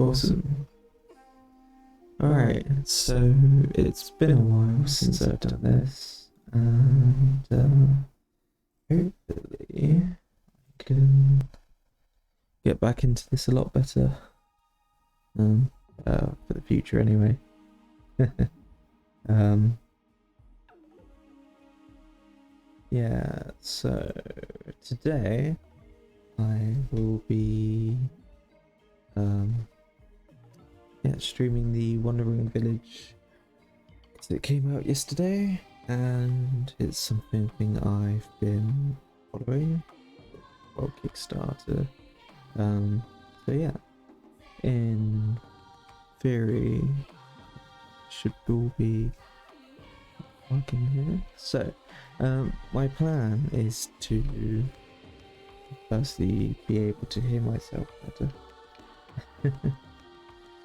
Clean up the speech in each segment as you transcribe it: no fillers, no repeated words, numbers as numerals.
Awesome. Alright, so it's been a while since I've done this, and hopefully I can get back into this a lot better, for the future anyway. Yeah, so today I will be streaming the Wandering Village because it came out yesterday and it's something I've been following, well, Kickstarter. So yeah, in theory should all be working here. So my plan is to firstly be able to hear myself better.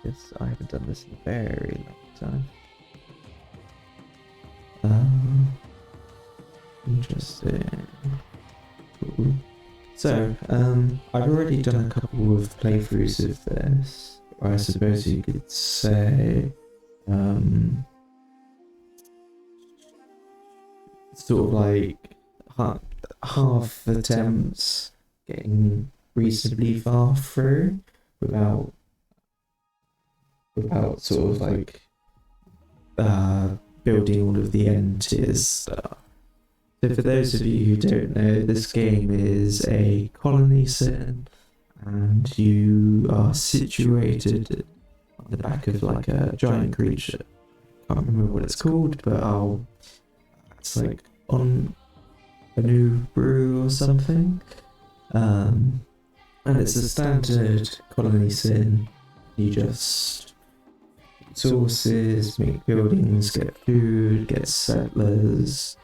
Yes, I haven't done this in a very long time. Interesting. Cool. So, I've already done a couple of playthroughs of this, or I suppose you could say, sort of like half attempts getting reasonably far through without sort of like building all of the end tiers stuff. So for those of you who don't know, this game is a colony sim and you are situated on the back of like a giant creature. Can't remember what it's called, but it's like on a new brew or something. And it's a standard colony sim. You just sources, make buildings, get food, get settlers,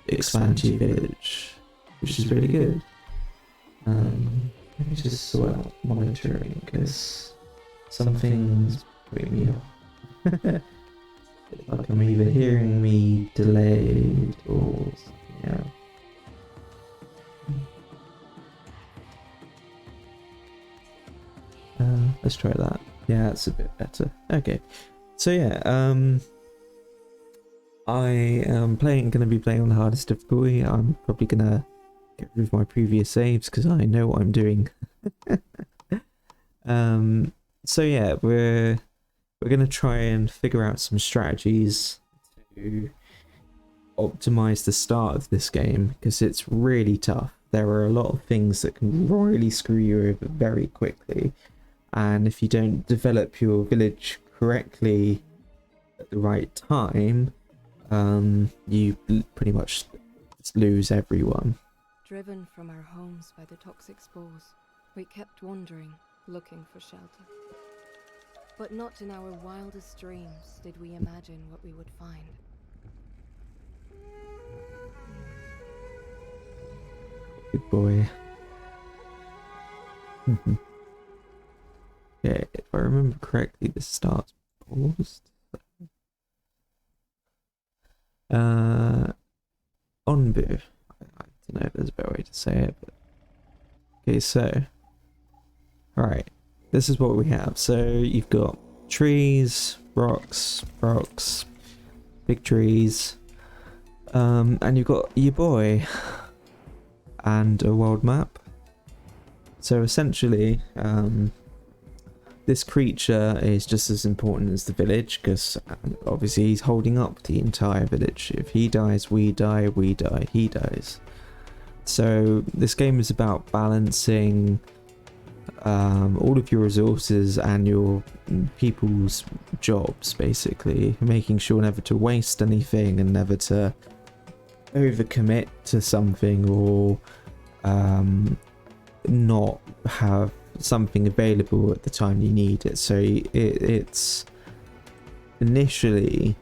expand your village, which is really good. Let me just sort out monitoring because something's putting me off. Like I'm either hearing me delayed or something else. Let's try that. Yeah, that's a bit better. Okay, so yeah, I am going to be playing on the hardest difficulty. I'm probably gonna get rid of my previous saves because I know what I'm doing. So yeah, we're gonna try and figure out some strategies to optimize the start of this game because it's really tough. There are a lot of things that can really screw you over very quickly. And if you don't develop your village correctly at the right time, you pretty much lose everyone. Driven from our homes by the toxic spores, we kept wandering, looking for shelter. But not in our wildest dreams did we imagine what we would find. Good boy. Okay, if I remember correctly, this starts paused. Onbu. I don't know if there's a better way to say it, but okay, so alright, this is what we have. So you've got trees, rocks, big trees, and you've got your boy and a world map. So essentially, this creature is just as important as the village because obviously he's holding up the entire village. If he dies, we die, he dies. So this game is about balancing all of your resources and your people's jobs, basically. Making sure never to waste anything and never to overcommit to something or not have something available at the time you need it. So it's initially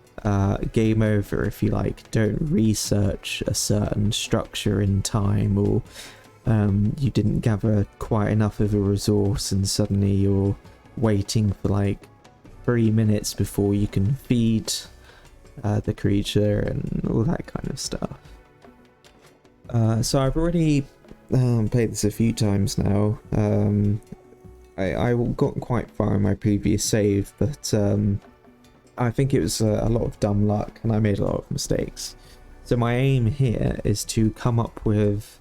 game over if you like don't research a certain structure in time, or you didn't gather quite enough of a resource and suddenly you're waiting for like 3 minutes before you can feed the creature and all that kind of stuff. So I've already played this a few times now. I got quite far in my previous save, but I think it was a lot of dumb luck and I made a lot of mistakes. So my aim here is to come up with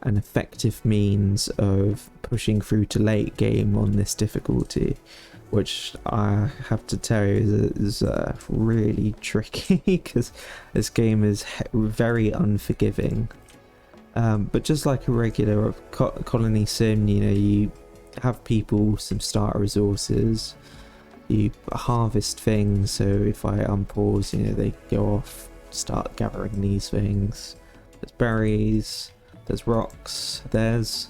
an effective means of pushing through to late game on this difficulty, which I have to tell you is really tricky because this game is very unforgiving. But just like a regular colony sim, you know, you have people some starter resources, you harvest things, so if I unpause, you know, they go off, start gathering these things. There's berries, there's rocks, there's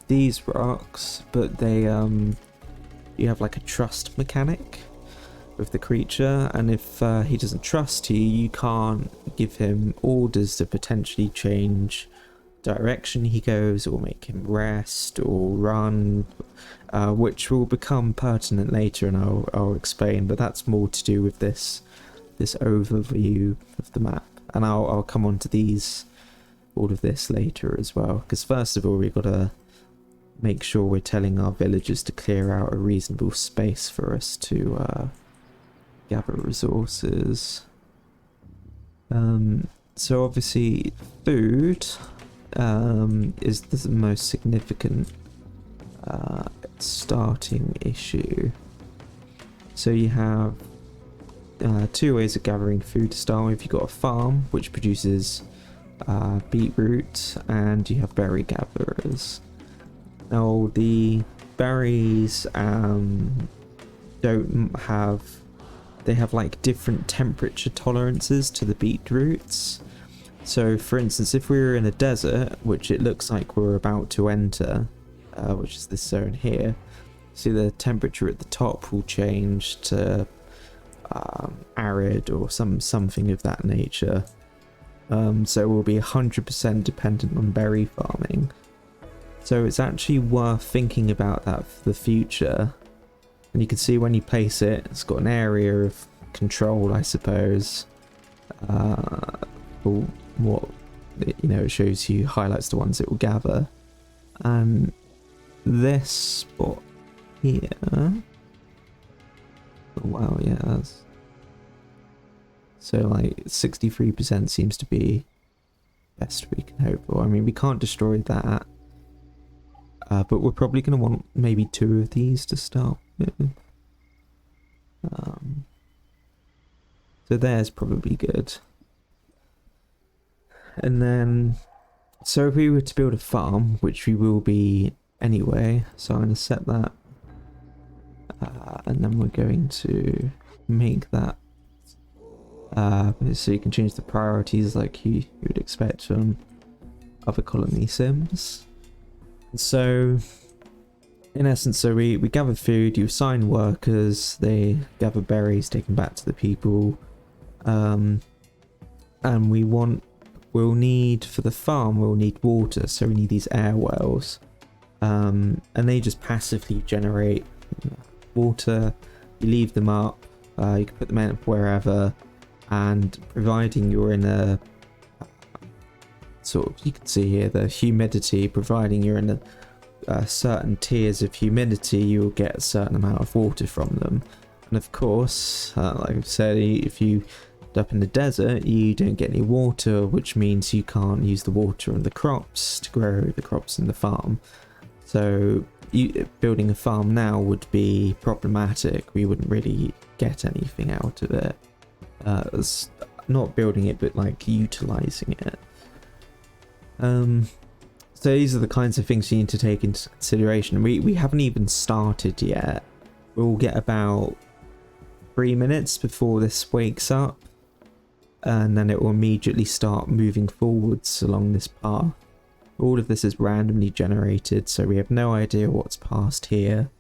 these rocks, but they you have like a trust mechanic with the creature, and if he doesn't trust you, you can't give him orders to potentially change direction he goes or make him rest or run, which will become pertinent later, and I'll explain, but that's more to do with this overview of the map, and I'll come on to all of this later as well, because first of all we've got to make sure we're telling our villagers to clear out a reasonable space for us to gather resources. So obviously food is the most significant starting issue. So you have two ways of gathering food to start with. You've got a farm which produces beetroot, and you have berry gatherers. Now the berries they have like different temperature tolerances to the beetroots. So for instance, if we were in a desert, which it looks like we're about to enter, which is this zone here, see the temperature at the top will change to arid or something of that nature. So we'll be 100% dependent on berry farming. So it's actually worth thinking about that for the future. And you can see when you place it, it's got an area of control, I suppose. For what, you know, it shows you, highlights the ones it will gather. And this spot here, oh wow, yeah, that's, so like 63% seems to be best we can hope for. I mean, we can't destroy that, but we're probably going to want maybe 2 of these to start with. So there's probably good. And then, so if we were to build a farm, which we will be anyway, so I'm going to set that, and then we're going to make that, so you can change the priorities like you would expect from other colony sims. So in essence, so we gather food, you assign workers, they gather berries, take them back to the people, and we'll need, for the farm, we'll need water, so we need these air wells, and they just passively generate water. You leave them up, you can put them up wherever, and providing you're in a sort of, you can see here the humidity, providing you're in a certain tiers of humidity, you'll get a certain amount of water from them. And of course, like I've said, if you up in the desert, you don't get any water, which means you can't use the water on the crops to grow the crops in the farm. So building a farm now would be problematic. We wouldn't really get anything out of it. It's not building it, but like utilizing it. So these are the kinds of things you need to take into consideration. We haven't even started yet. We'll get about 3 minutes before this wakes up, and then it will immediately start moving forwards along this path. All of this is randomly generated, so we have no idea what's past here,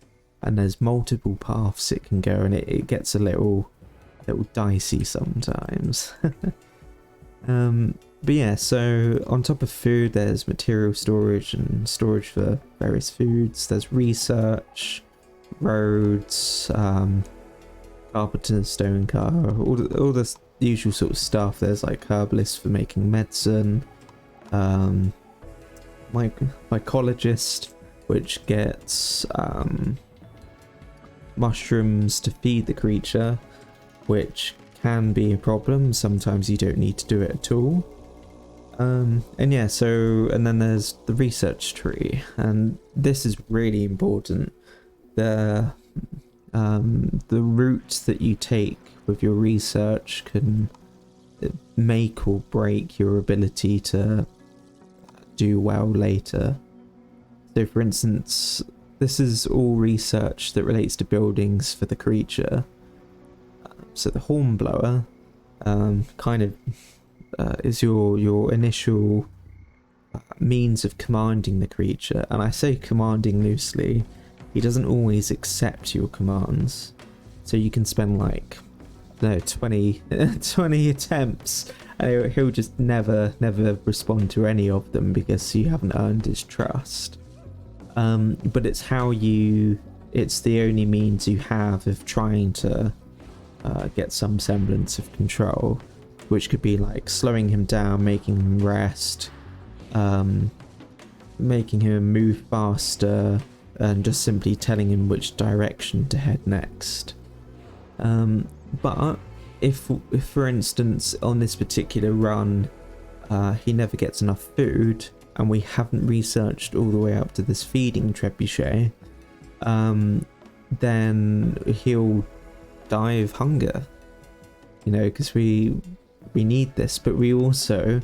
and there's multiple paths it can go, and it gets a little dicey sometimes. But yeah, so on top of food, there's material storage and storage for various foods. There's research, roads, carpenter, stone car, all the usual sort of stuff. There's like herbalists for making medicine, mycologist, which gets mushrooms to feed the creature, which can be a problem. Sometimes you don't need to do it at all. And yeah, and then there's the research tree, and this is really important. The route that you take with your research can make or break your ability to do well later. So for instance, this is all research that relates to buildings for the creature. So the hornblower kind of is your initial means of commanding the creature, and I say commanding loosely. He doesn't always accept your commands, so you can spend like 20 attempts and he'll just never respond to any of them because you haven't earned his trust. But it's the only means you have of trying to get some semblance of control, which could be like slowing him down, making him rest, making him move faster, and just simply telling him which direction to head next. But if for instance on this particular run he never gets enough food and we haven't researched all the way up to this feeding trebuchet, then he'll die of hunger, because we need this. But we also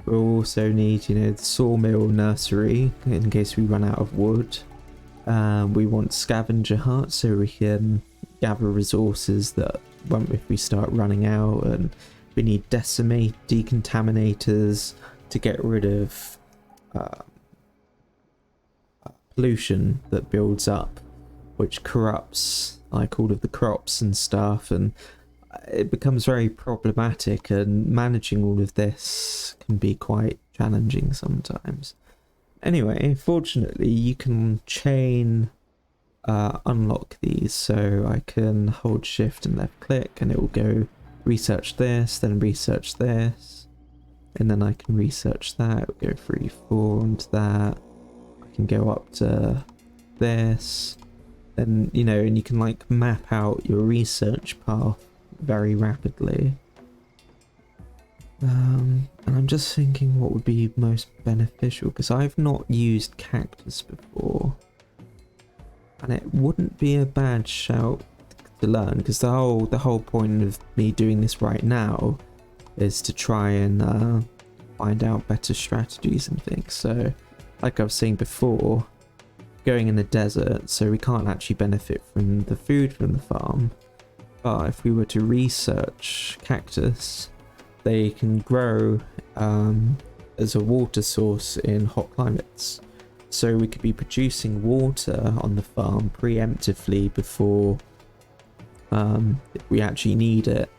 need the Sawmill nursery in case we run out of wood. We want Scavenger Heart so we can gather resources that if we start running out, and we need decontaminators to get rid of pollution that builds up, which corrupts like all of the crops and stuff, and it becomes very problematic, and managing all of this can be quite challenging sometimes. Anyway, fortunately you can chain unlock these, so I can hold shift and left click and it will go research this, then research this, and then I can research that. It will go 3, 4 onto that. I can go up to this, and and you can like map out your research path very rapidly. And I'm just thinking what would be most beneficial, because I've not used cactus before, and it wouldn't be a bad shout to learn, because the whole point of me doing this right now is to try and find out better strategies and things. So like I was saying before, going in the desert, so we can't actually benefit from the food from the farm, but if we were to research cactus, they can grow as a water source in hot climates. So we could be producing water on the farm preemptively before we actually need it.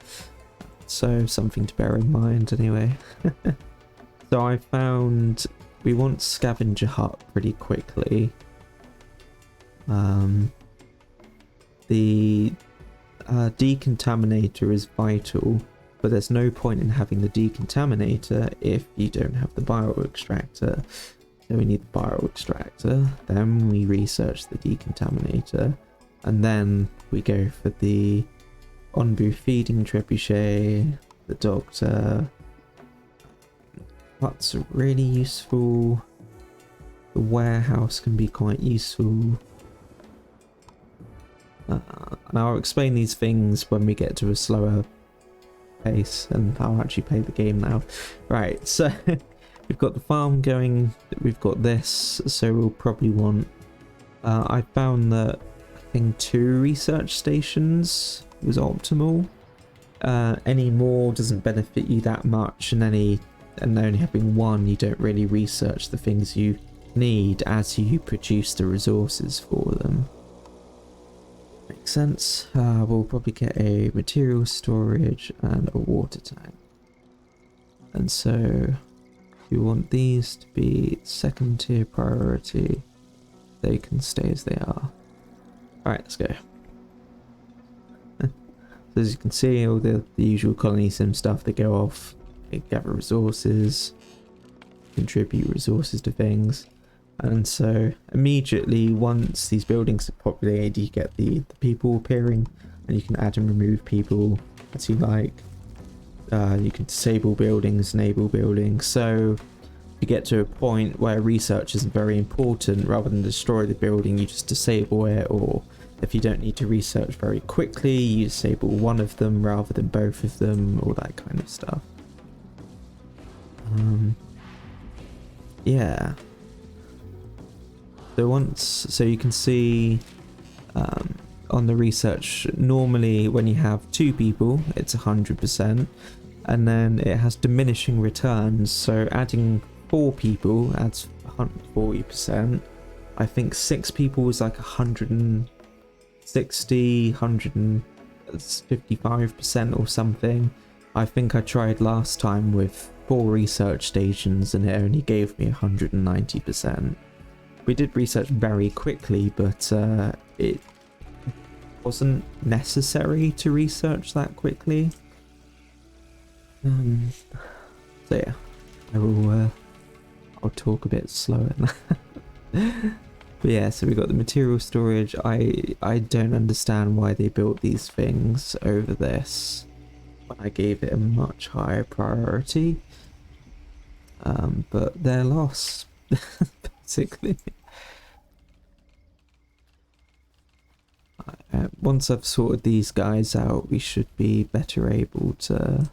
So something to bear in mind anyway. So I found we want Scavenger Heart pretty quickly. The decontaminator is vital, but there's no point in having the decontaminator if you don't have the bioextractor. So we need the bioextractor, then we research the decontaminator, and then we go for the Onbu feeding trebuchet, the doctor. Huts are really useful. The warehouse can be quite useful. And I'll explain these things when we get to a slower pace, and I'll actually play the game now. Right, so we've got the farm going, we've got this, so we'll probably want... I found that I think 2 research stations was optimal. Any more doesn't benefit you that much, and only having 1, you don't really research the things you need as you produce the resources for them. Makes sense. We'll probably get a material storage and a water tank. And so you want these to be 2nd tier priority. They can stay as they are. Alright, let's go. So as you can see, all the usual colony sim stuff, they go off, they gather resources, contribute resources to things. And so immediately once these buildings are populated, you get the people appearing, and you can add and remove people as you like. You can disable buildings, enable buildings. So if you get to a point where research isn't very important, rather than destroy the building, you just disable it. Or if you don't need to research very quickly, you disable one of them rather than both of them, all that kind of stuff. Yeah. So you can see on the research, normally when you have 2 people, it's 100%, and then it has diminishing returns. So adding 4 people adds 40%. I think 6 people was like 160, 155% or something. I think I tried last time with 4 research stations and it only gave me 190%. We did research very quickly, but it wasn't necessary to research that quickly. So yeah, I'll talk a bit slower now. But yeah, so we got the material storage. I don't understand why they built these things over this when I gave it a much higher priority. But they're lost, basically. Once I've sorted these guys out, we should be better able to...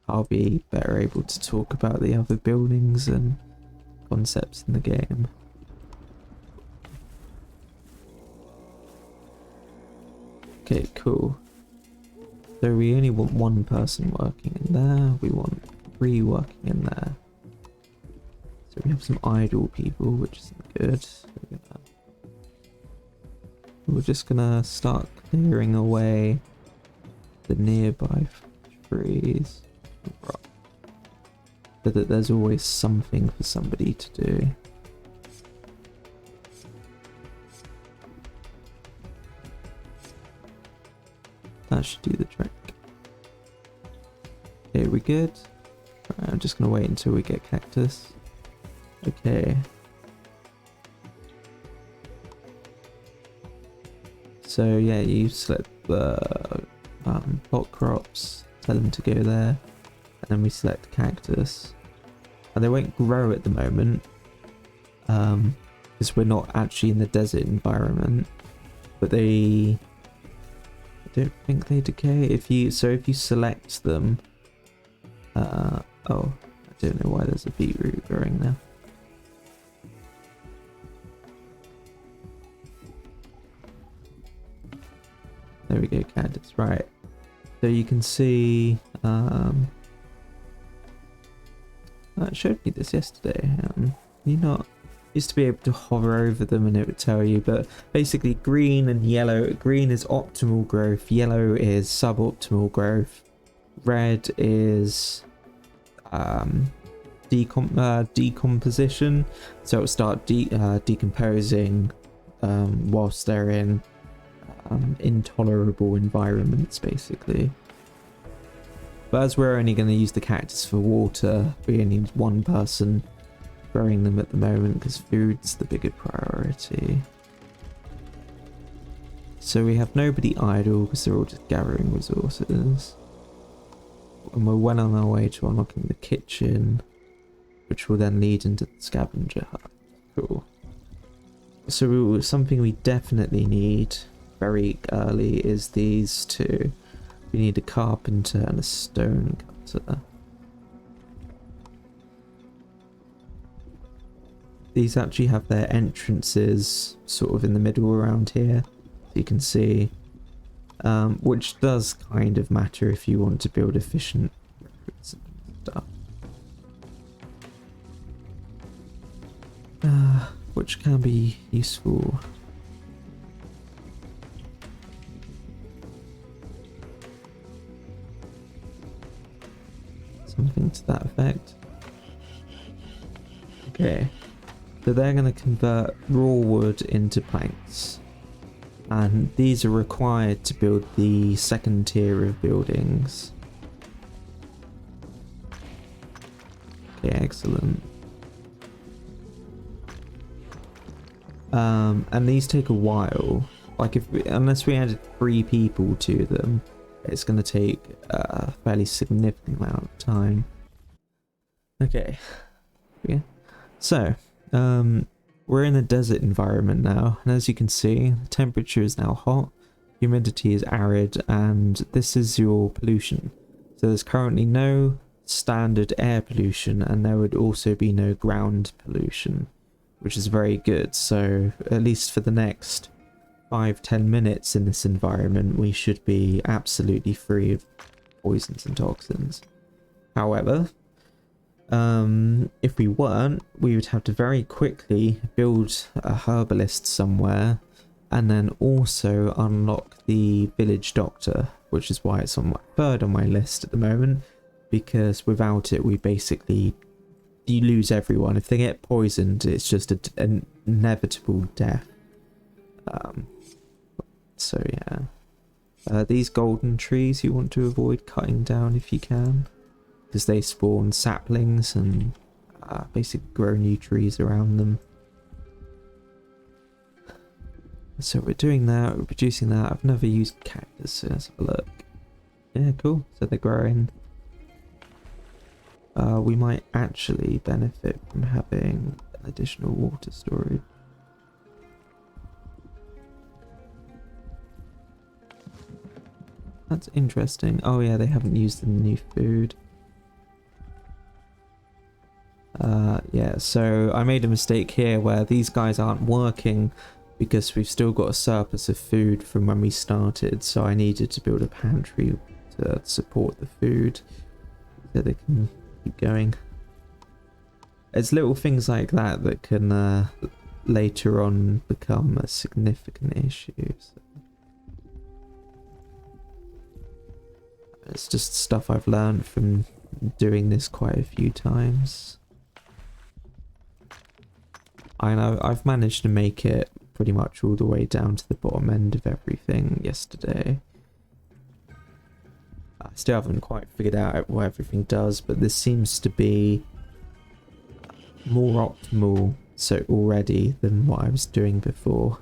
I'll be better able to talk about the other buildings and concepts in the game. Okay, cool. So we only want 1 person working in there. We want 3 working in there. So we have some idle people, which isn't good. We're just gonna start clearing away the nearby trees, so that there's always something for somebody to do. That should do the trick. Okay, we good? Right, I'm just gonna wait until we get cactus. Okay. So yeah, you select the pot crops, tell them to go there, and then we select cactus. And they won't grow at the moment, because we're not actually in the desert environment. But I don't think they decay. If you select them, oh, I don't know why there's a beetroot growing there. There we go, cactus. Right. So you can see, it showed me this yesterday. Used to be able to hover over them and it would tell you, but basically green and yellow. Green is optimal growth, yellow is suboptimal growth, red is decomposition, so it'll start decomposing whilst they're in intolerable environments, basically. But as we're only going to use the cactus for water, we only need 1 person growing them at the moment because food's the bigger priority. So we have nobody idle because they're all just gathering resources. And we're well on our way to unlocking the kitchen, which will then lead into the scavenger hut. Cool. So something we definitely need very early is these 2. We need a carpenter and a stone cutter. These actually have their entrances sort of in the middle around here, so you can see, which does kind of matter if you want to build efficient roads and stuff. Which can be useful. Something to that effect. Okay, so they're going to convert raw wood into planks, and these are required to build the second tier of buildings. Okay, excellent. And these take a while. Like unless we added 3 people to them, it's going to take a fairly significant amount of time. Okay, yeah. So we're in a desert environment now, and as you can see, the temperature is now hot, humidity is arid, and this is your pollution. So there's currently no standard air pollution, and there would also be no ground pollution, which is very good. So at least for the next 5-10 minutes in this environment, we should be absolutely free of poisons and toxins. However, if we weren't, we would have to very quickly build a herbalist somewhere, and then also unlock the village doctor, which is why it's on my 3rd on my list at the moment, because without it, you lose everyone. If they get poisoned, it's just an inevitable death. So yeah, these golden trees you want to avoid cutting down if you can, because they spawn saplings and basically grow new trees around them. So we're doing that, we're producing that. I've never used cactus, so let's have a look. Yeah, cool. So they're growing. We might actually benefit from having additional water storage. That's interesting. Oh yeah, they haven't used the new food. Yeah, so I made a mistake here where these guys aren't working because we've still got a surplus of food from when we started, so I needed to build a pantry to support the food so they can keep going. It's little things like that that can later on become a significant issue. So it's just stuff I've learned from doing this quite a few times. I know I've managed to make it pretty much all the way down to the bottom end of everything yesterday. I still haven't quite figured out what everything does, but this seems to be more optimal so already than what I was doing before.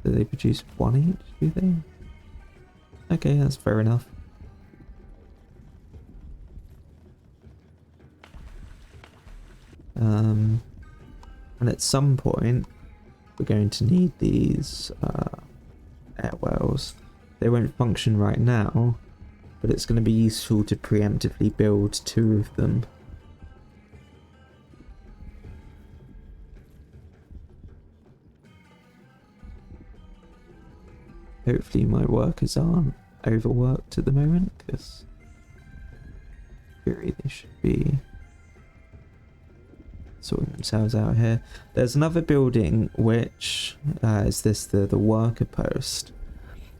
Do they produce 1 each, do they? Okay, that's fair enough. And at some point we're going to need these air wells. They won't function right now, but it's going to be useful to preemptively build 2 of them. Hopefully my workers aren't overworked at the moment, because in theory they should be sorting themselves out here. There's another building which is the worker post,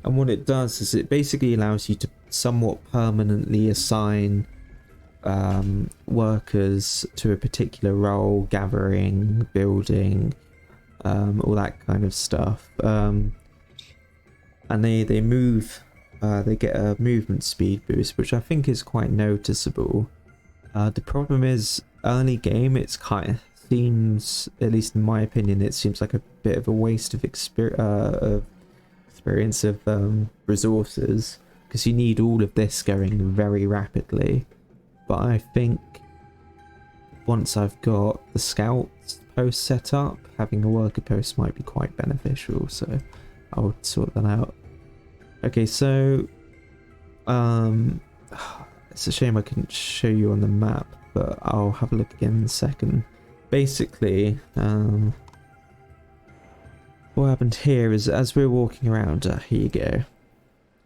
and what it does is it basically allows you to somewhat permanently assign workers to a particular role, gathering, building, all that kind of stuff, and they move, they get a movement speed boost, which I think is quite noticeable. The problem is, early game, it's kind of seems, at least in my opinion, it seems like a bit of a waste of experience of resources, because you need all of this going very rapidly. But I think once I've got the scout post set up, having a worker post might be quite beneficial, so I'll sort that out. Okay, so it's a shame I couldn't show you on the map, but I'll have a look again in a second. Basically, what happened here is, as we're walking around, here you go.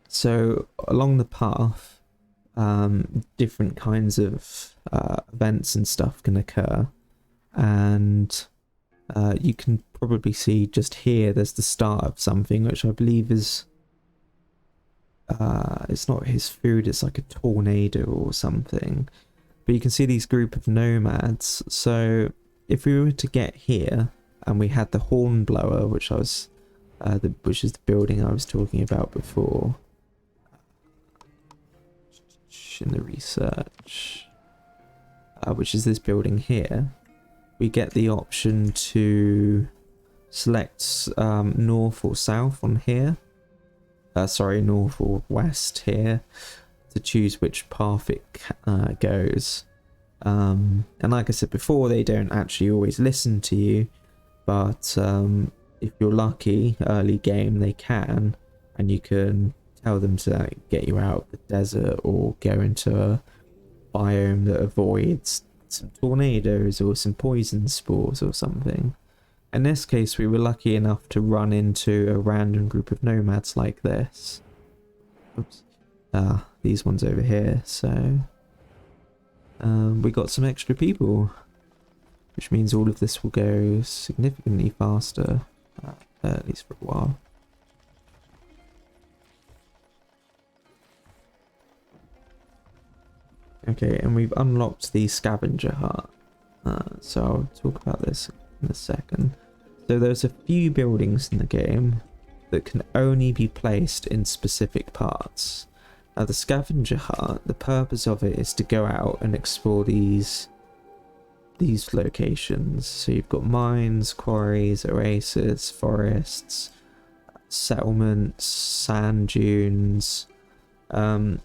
So along the path, different kinds of events and stuff can occur, and you can probably see just here there's the start of something, which I believe is it's not his food, it's like a tornado or something. But you can see these group of nomads. So if we were to get here and we had the hornblower, which I was which is the building I was talking about before in the research, which is this building here, we get the option to select north or south on here. Sorry, north or west here, to choose which path it goes. And like I said before, they don't actually always listen to you, but if you're lucky, early game they can, and you can tell them to get you out of the desert or go into a biome that avoids some tornadoes or some poison spores or something. In this case, we were lucky enough to run into a random group of nomads like this. Oops. These ones over here, so we got some extra people, which means all of this will go significantly faster, at least for a while. Okay, and we've unlocked the Scavenger Heart, so I'll talk about this in a second. So there's a few buildings in the game that can only be placed in specific parts. Now the Scavenger Heart, the purpose of it is to go out and explore these locations. So you've got mines, quarries, oases, forests, settlements, sand dunes, and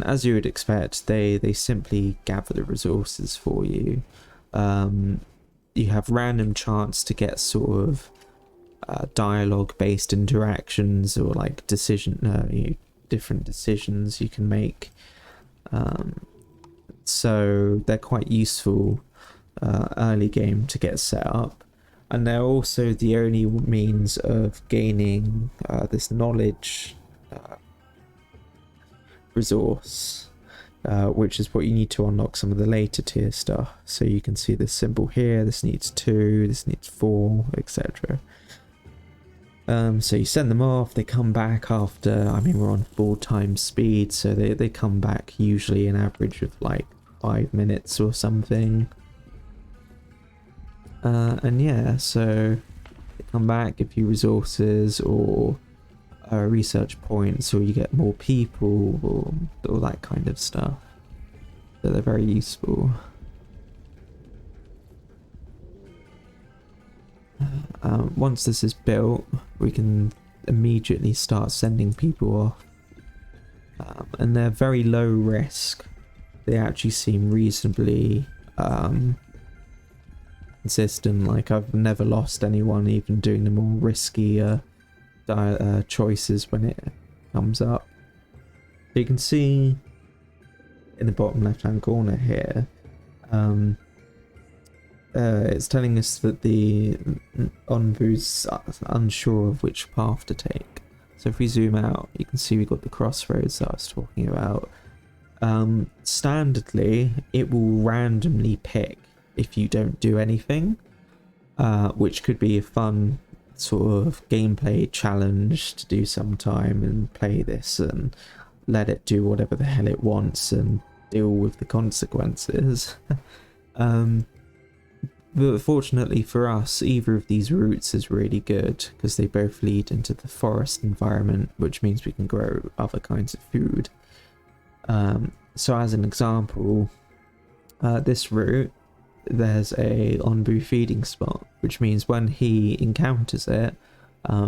as you would expect, they simply gather the resources for you. You have random chance to get sort of dialogue based interactions, or like different decisions you can make, so they're quite useful early game to get set up, and they're also the only means of gaining this knowledge resource, which is what you need to unlock some of the later tier stuff. So you can see this symbol here, this needs 2, this needs 4, etc. So you send them off, they come back after, I mean, we're on 4 times speed, so they come back usually an average of like 5 minutes or something. And yeah, so they come back, give you resources or research points, or you get more people, or all that kind of stuff. So they're very useful. Once this is built, we can immediately start sending people off, and they're very low risk. They actually seem reasonably consistent. Like, I've never lost anyone even doing the more risky choices when it comes up. So you can see in the bottom left hand corner here, it's telling us that the Onbu's unsure of which path to take. So if we zoom out, you can see we've got the crossroads that I was talking about. Standardly, it will randomly pick if you don't do anything, which could be a fun sort of gameplay challenge to do sometime, and play this and let it do whatever the hell it wants and deal with the consequences. But fortunately for us, either of these routes is really good, because they both lead into the forest environment, which means we can grow other kinds of food. So as an example, this route, there's a Onbu feeding spot, which means when he encounters it,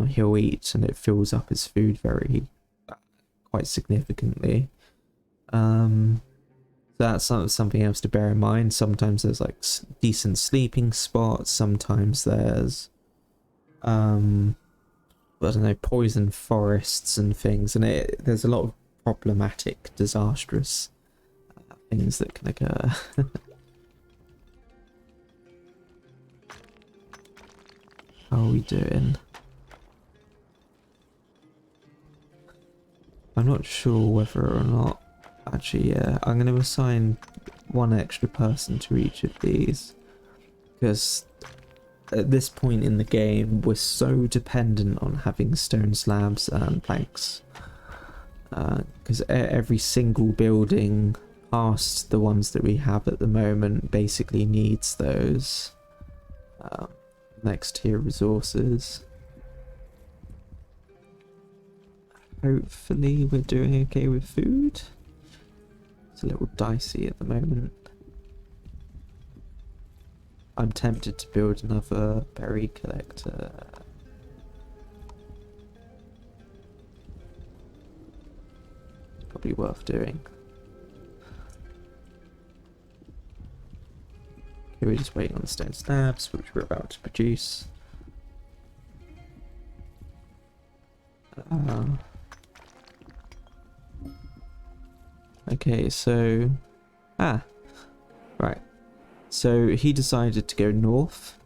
he'll eat, and it fills up his food quite significantly. That's something else to bear in mind. Sometimes there's like decent sleeping spots, sometimes there's I don't know, poison forests and things, and there's a lot of problematic, disastrous things that can occur. How are we doing? I'm not sure whether or not. Actually, yeah, I'm going to assign 1 extra person to each of these, because at this point in the game we're so dependent on having stone slabs and planks, because every single building past the ones that we have at the moment basically needs those next tier resources. Hopefully we're doing okay with food. It's a little dicey at the moment. I'm tempted to build another berry collector. Probably worth doing. Okay, we're just waiting on the stone slabs, which we're about to produce. Okay, so... right. So he decided to go north.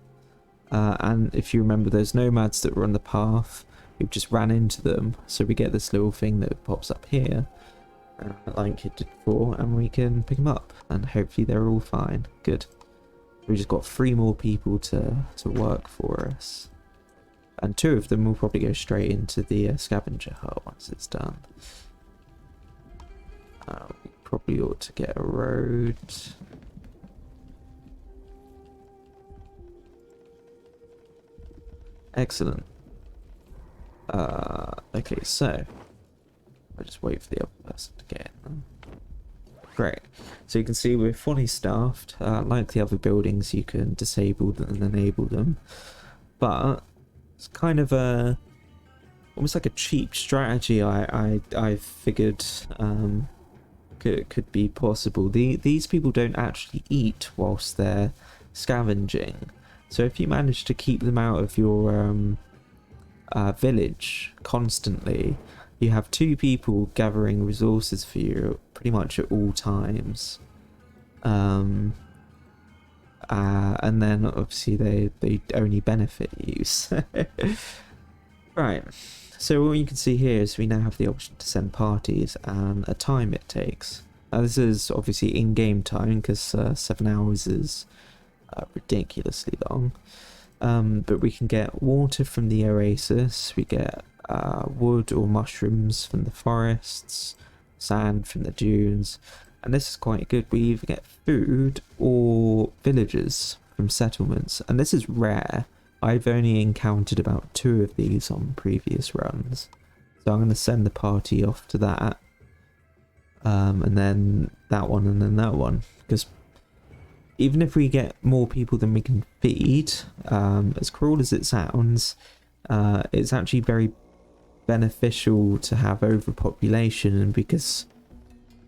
And if you remember those nomads that were on the path, we've just ran into them. So we get this little thing that pops up here, like it did before, and we can pick them up. And hopefully they're all fine. Good. We just got 3 more people to work for us. And 2 of them will probably go straight into the Scavenger Heart once it's done. We probably ought to get a road. Excellent. Okay, so I'll just wait for the other person to get in. Great. So you can see we're fully staffed. Like the other buildings, you can disable them and enable them. But it's kind of a almost like a cheap strategy. I figured could be possible. These people don't actually eat whilst they're scavenging. So if you manage to keep them out of your village constantly, you have 2 people gathering resources for you pretty much at all times. And then obviously they only benefit you. So right. So what you can see here is we now have the option to send parties and a time it takes. Now this is obviously in-game time because 7 hours is ridiculously long. But we can get water from the oasis, we get wood or mushrooms from the forests, sand from the dunes, and this is quite good. We either get food or villagers from settlements, and this is rare. I've only encountered about 2 of these on previous runs, so I'm going to send the party off to that, and then that one, and then that one, because even if we get more people than we can feed, as cruel as it sounds, it's actually very beneficial to have overpopulation, and because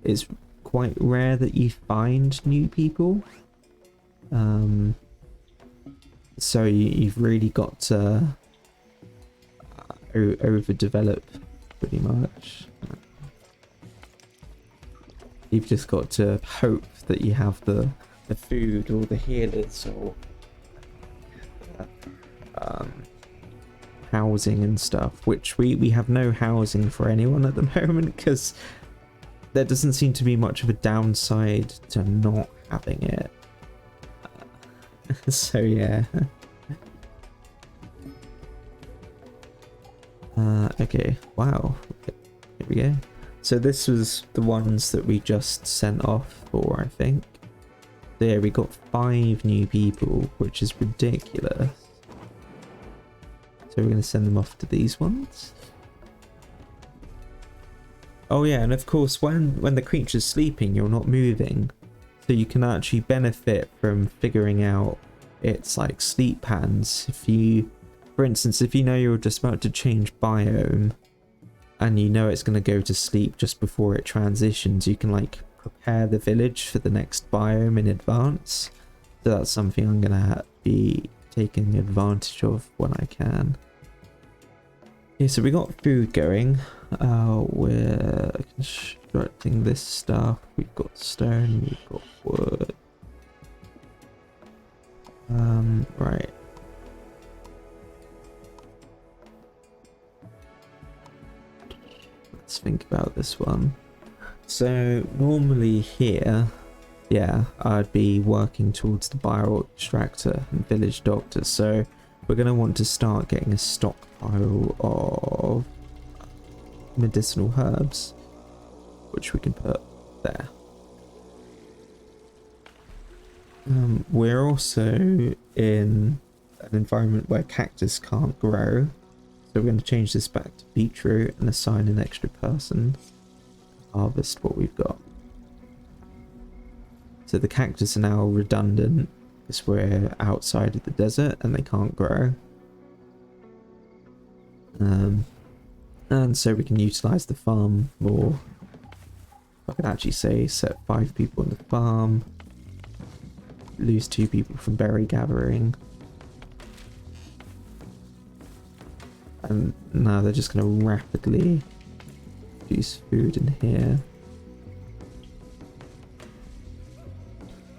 it's quite rare that you find new people, so you've really got to overdevelop pretty much. You've just got to hope that you have the food or the healers or housing and stuff, which we have no housing for anyone at the moment because there doesn't seem to be much of a downside to not having it. So yeah. Okay, wow, here we go. So this was the ones that we just sent off for, I think. There, we got 5 new people, which is ridiculous. So we're going to send them off to these ones. Oh yeah, and of course when the creature's sleeping, you're not moving. So you can actually benefit from figuring out its like sleep patterns. If you, for instance, if you know you're just about to change biome, and you know it's going to go to sleep just before it transitions, you can like prepare the village for the next biome in advance. So that's something I'm going to be taking advantage of when I can. Okay, so we got food going. We're constructing this stuff. We've got stone, we've got wood. Right. Let's think about this one. So normally here, yeah, I'd be working towards the bio extractor and village doctor. So we're going to want to start getting a stockpile of medicinal herbs, which we can put there. We're also in an environment where cactus can't grow, so we're going to change this back to beetroot and assign an extra person to harvest what we've got. So the cactus are now redundant, because we're outside of the desert and they can't grow. And so we can utilize the farm more. I could actually say set 5 people on the farm, lose 2 people from berry gathering. And now they're just going to rapidly produce food in here.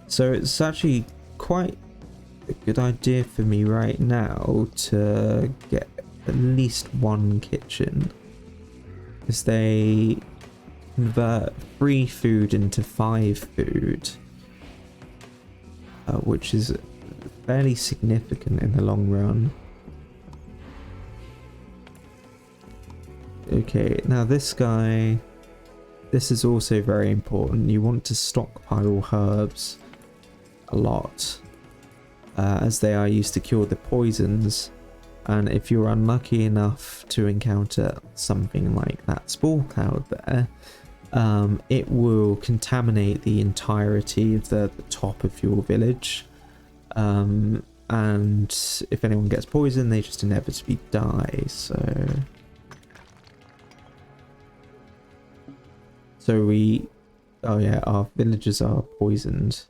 So it's actually quite a good idea for me right now to get at least 1 kitchen, because they convert 3 food into 5 food, which is fairly significant in the long run. Okay, now this guy, this is also very important. You want to stockpile herbs a lot, as they are used to cure the poisons, and if you're unlucky enough to encounter something like that spore cloud there, it will contaminate the entirety of the top of your village, and if anyone gets poisoned, they just inevitably die. So we, oh yeah, our villagers are poisoned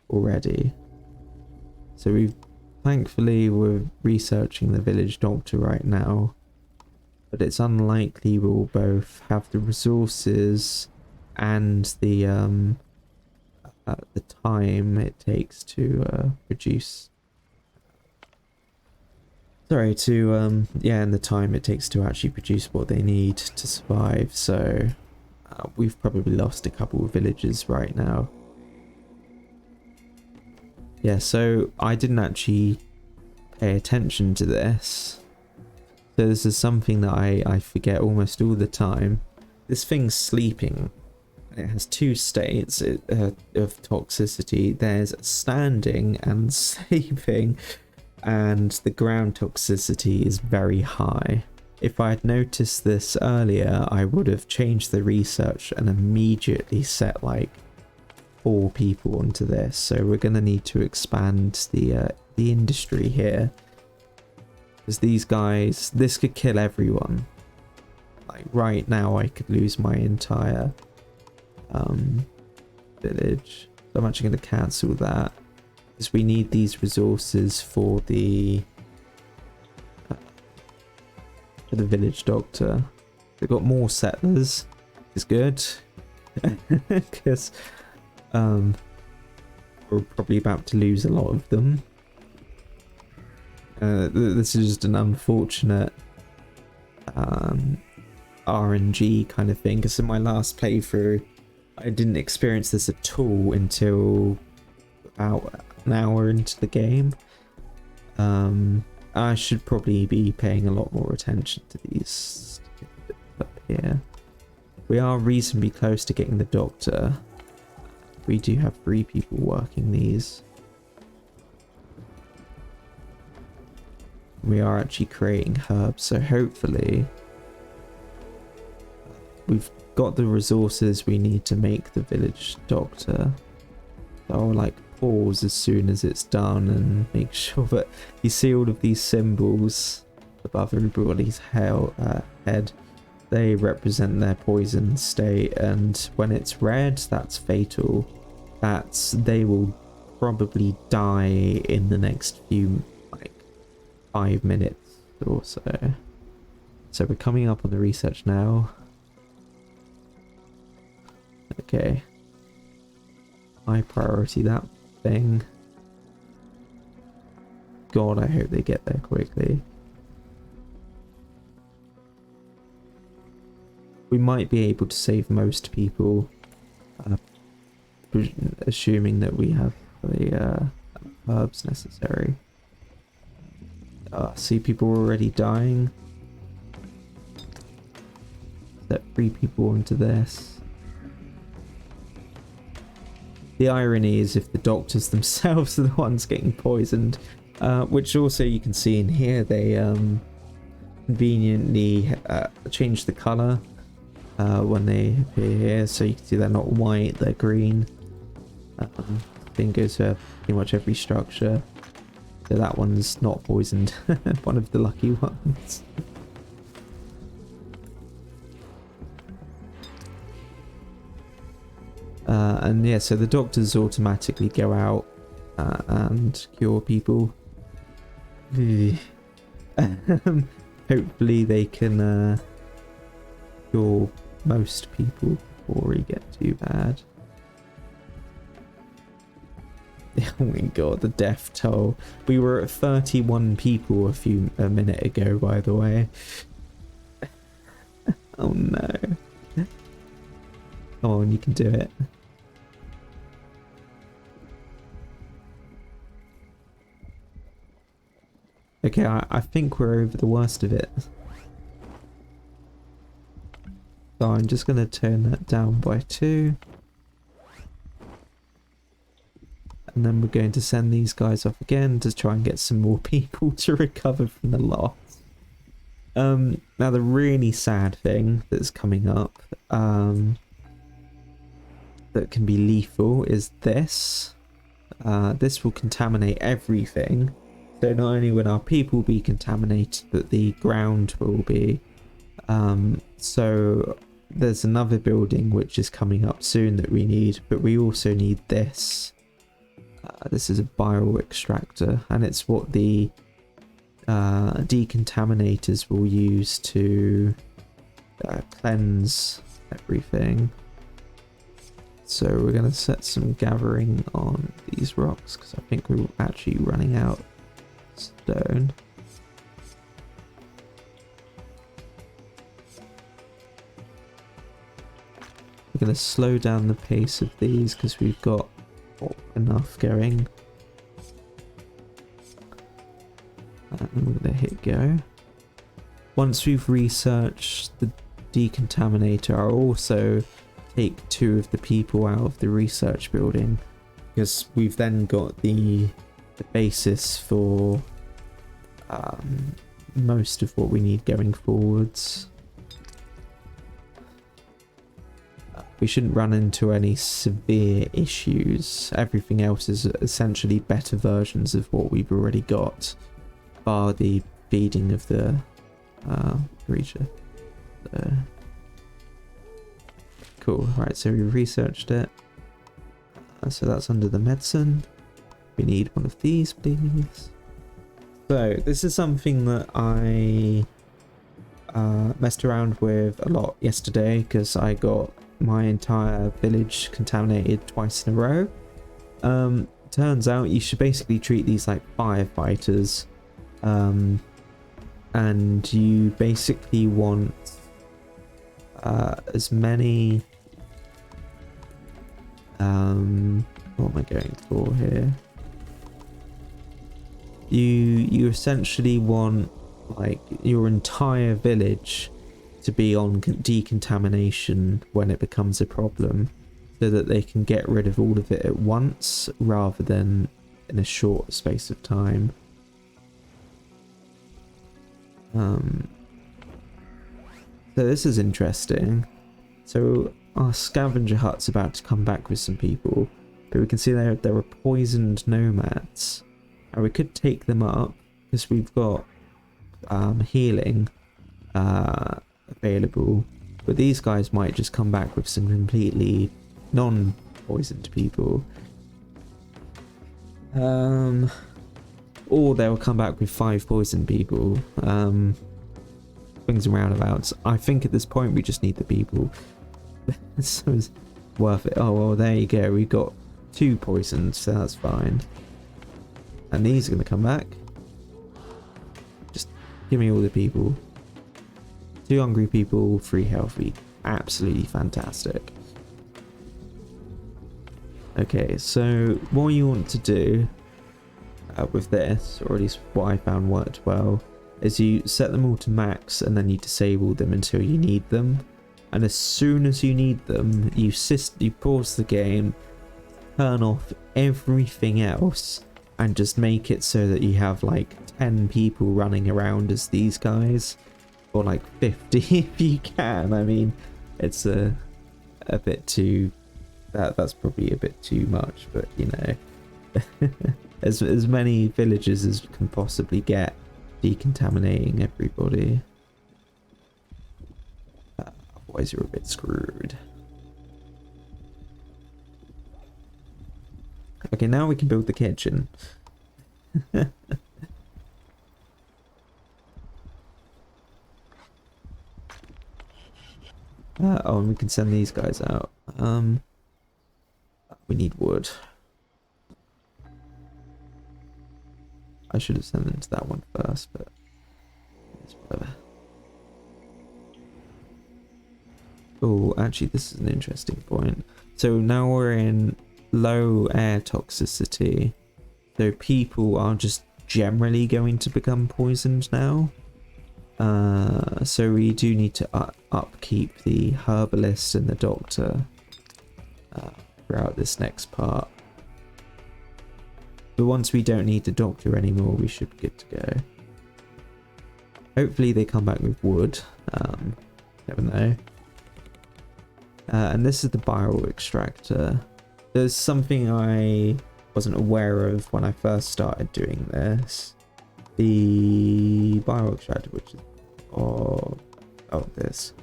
already. So thankfully we're researching the village doctor right now, but it's unlikely we'll both have the resources and the time it takes to produce. Sorry, and the time it takes to actually produce what they need to survive. So we've probably lost a couple of villagers right now. Yeah, so I didn't actually pay attention to this. So this is something that I forget almost all the time. This thing's sleeping. It has 2 states of toxicity. There's standing and sleeping, and the ground toxicity is very high. If I had noticed this earlier, I would have changed the research and immediately set like 4 people onto this. So we're going to need to expand the industry here, because these guys, this could kill everyone. Like right now I could lose my entire village. So I'm actually going to cancel that, because we need these resources for the village doctor. They've got more settlers, is good, because we're probably about to lose a lot of them. This is just an unfortunate RNG kind of thing, because in my last playthrough I didn't experience this at all until about an hour into the game. I should probably be paying a lot more attention to these up here. We are reasonably close to getting the doctor. We do have 3 people working these. We are actually creating herbs, so hopefully we've got the resources we need to make the village doctor. So I'll like pause as soon as it's done and make sure that you see all of these symbols above everybody's head. They represent their poison state, and when it's red, that's fatal. They will probably die in the next few, like 5 minutes or so. So we're coming up on the research now. Okay. High priority that thing. God, I hope they get there quickly. We might be able to save most people, assuming that we have the herbs necessary. See, people are already dying. Set 3 people onto this. The irony is if the doctors themselves are the ones getting poisoned, which also you can see in here, they conveniently change the colour when they appear here, so you can see they're not white, they're green. thing goes for pretty much every structure. So that one's not poisoned. One of the lucky ones. And yeah, so the doctors automatically go out and cure people. Hopefully they can cure most people before we get too bad. Oh my god, the death toll. We were at 31 people a minute ago, by the way. Oh no. Come on, you can do it. Okay, I think we're over the worst of it. So I'm just going to turn that down by 2. And then we're going to send these guys off again to try and get some more people to recover from the loss. Now the really sad thing that's coming up that can be lethal is this. This will contaminate everything. So not only will our people be contaminated, but the ground will be. So there's another building which is coming up soon that we need, but we also need this. This is a viral extractor, and it's what the decontaminators will use to cleanse everything. So we're going to set some gathering on these rocks because I think we're actually running out of stone. We're going to slow down the pace of these because we've got enough going. And we're going to hit go. Once we've researched the decontaminator, I'll also take 2 of the people out of the research building because we've then got the basis for most of what we need going forwards. We shouldn't run into any severe issues. Everything else is essentially better versions of what we've already got, bar the feeding of the creature. Cool. Right, so we researched it. So that's under the medicine. We need one of these, please. So this is something that I messed around with a lot yesterday because I got my entire village contaminated twice in a row. Turns out you should basically treat these like firefighters, and you basically want as many what am I going for here? You essentially want like your entire village to be on decontamination when it becomes a problem, so that they can get rid of all of it at once rather than in a short space of time. So this is interesting. So our scavenger hut's about to come back with some people, but we can see there are poisoned nomads, and we could take them up because we've got healing available, but these guys might just come back with some completely non-poisoned people, or they'll come back with 5 poisoned people. Swings and roundabouts. I think at this point we just need the people. So it's worth it. Oh well, there you go, we got 2 poisoned, so that's fine. And these are going to come back. Just give me all the people. 2 hungry people, 3 healthy. Absolutely fantastic. Okay, so what you want to do with this, or at least what I found worked well, is you set them all to max and then you disable them until you need them. And as soon as you need them, you pause the game, turn off everything else, and just make it so that you have like 10 people running around as these guys. Or like 50 if you can. I mean, it's a bit too that's probably a bit too much, but you know, as many villagers as can possibly get, decontaminating everybody. Otherwise, you're a bit screwed. Okay, now we can build the kitchen. Oh, and we can send these guys out. We need wood. I should have sent them to that one first, but it's whatever. Oh, actually, this is an interesting point. So now we're in low air toxicity. So people are just generally going to become poisoned now. So we do need to upkeep the herbalist and the doctor throughout this next part. But once we don't need the doctor anymore, we should be good to go. Hopefully they come back with wood. Never know. And this is the bile extractor. There's something I wasn't aware of when I first started doing this. The bile extractor, which is this.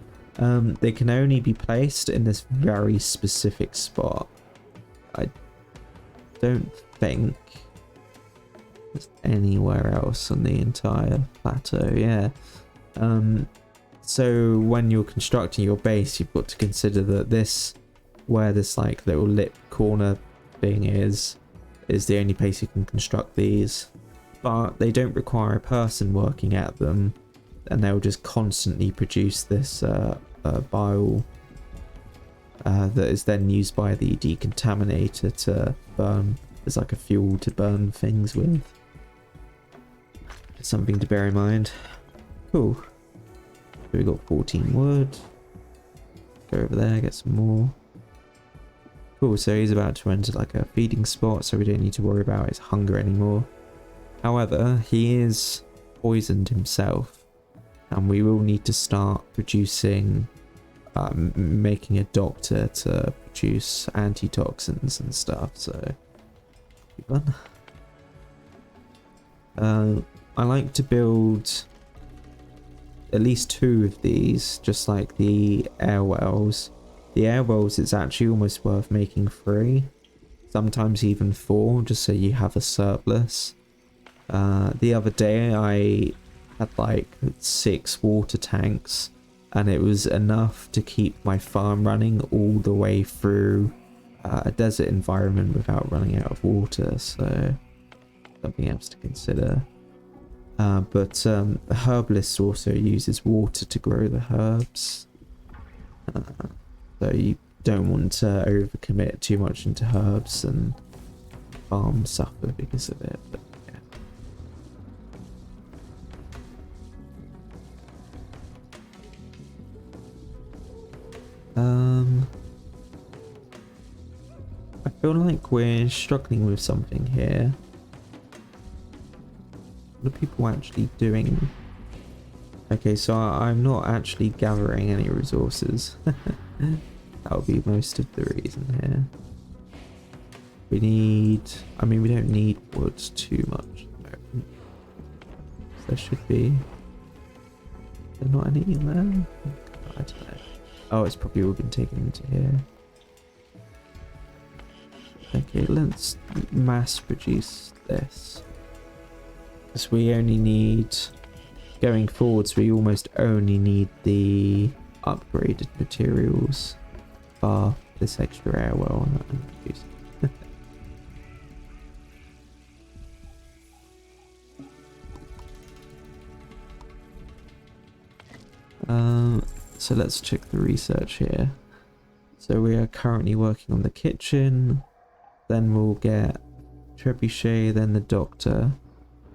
They can only be placed in this very specific spot. I don't think there's anywhere else on the entire plateau. Yeah. So when you're constructing your base, you've got to consider that this, where this like little lip corner thing is the only place you can construct these. But they don't require a person working at them, and they'll just constantly produce this bile that is then used by the decontaminator to burn as like a fuel to burn things with. It's something to bear in mind. Cool. So we got 14 wood. Go over there, get some more. Cool, so he's about to enter like a feeding spot, so we don't need to worry about his hunger anymore. However, he is poisoned himself, and we will need to start producing, making a doctor to produce antitoxins and stuff, so be fun. I like to build at least 2 of these, just like the air wells. The air wells, it's actually almost worth making 3, sometimes even 4, just so you have a surplus. The other day I had like 6 water tanks, and it was enough to keep my farm running all the way through a desert environment without running out of water, so something else to consider. But the herbalist also uses water to grow the herbs, so you don't want to overcommit too much into herbs and farms suffer because of it. But yeah. I feel like we're struggling with something here. What are people actually doing? Okay, so I'm not actually gathering any resources. That'll be most of the reason here. We need... I mean, we don't need wood too much at the moment. There should be... There's not any in there? I don't know. Oh, it's probably all been taken into here. Okay, let's mass produce this. Because we only need, going forwards, we almost only need the upgraded materials, bar this extra air well. So let's check the research here. So we are currently working on the kitchen, then we'll get trebuchet, then the doctor.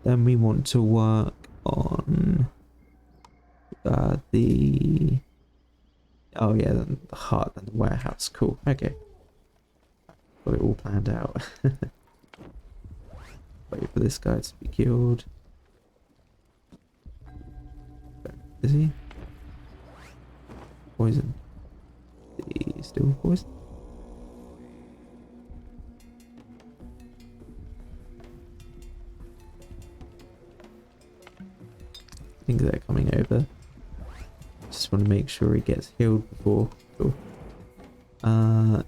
Then we want to work on the... Oh yeah, then the hut and the warehouse. Cool, okay. Got it all planned out. Wait for this guy to be killed. Is he? Poison. Is he still poison? think they're coming over. Just want to make sure he gets healed before. Cool.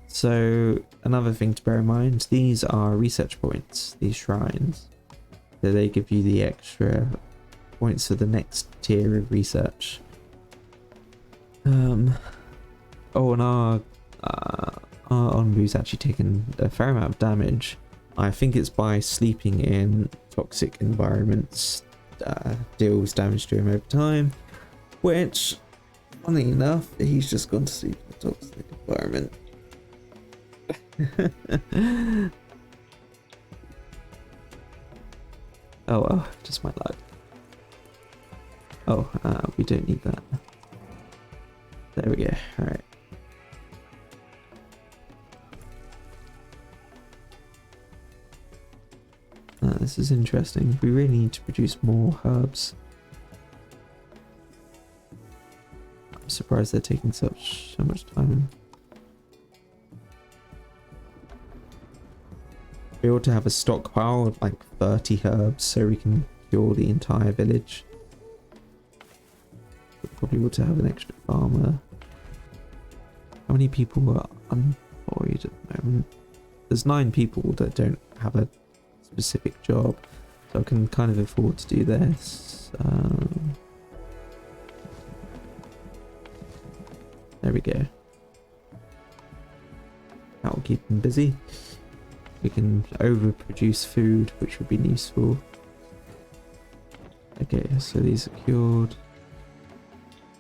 So another thing to bear in mind, these are research points, these shrines. So they give you the extra points for the next tier of research. Oh, and our Onbu's actually taken a fair amount of damage. I think it's by sleeping in toxic environments, deals damage to him over time, which, funny enough, he's just gone to sleep in a toxic environment. Oh well, just my luck. Oh, we don't need that. There we go, alright. This is interesting. We really need to produce more herbs. I'm surprised they're taking so much time. We ought to have a stockpile of like 30 herbs so we can cure the entire village. We probably ought to have an extra farmer. How many people are unemployed at the moment? There's 9 people that don't have a specific job, so I can kind of afford to do this. There we go. That will keep them busy. We can overproduce food, which would be useful. Okay, so these are cured.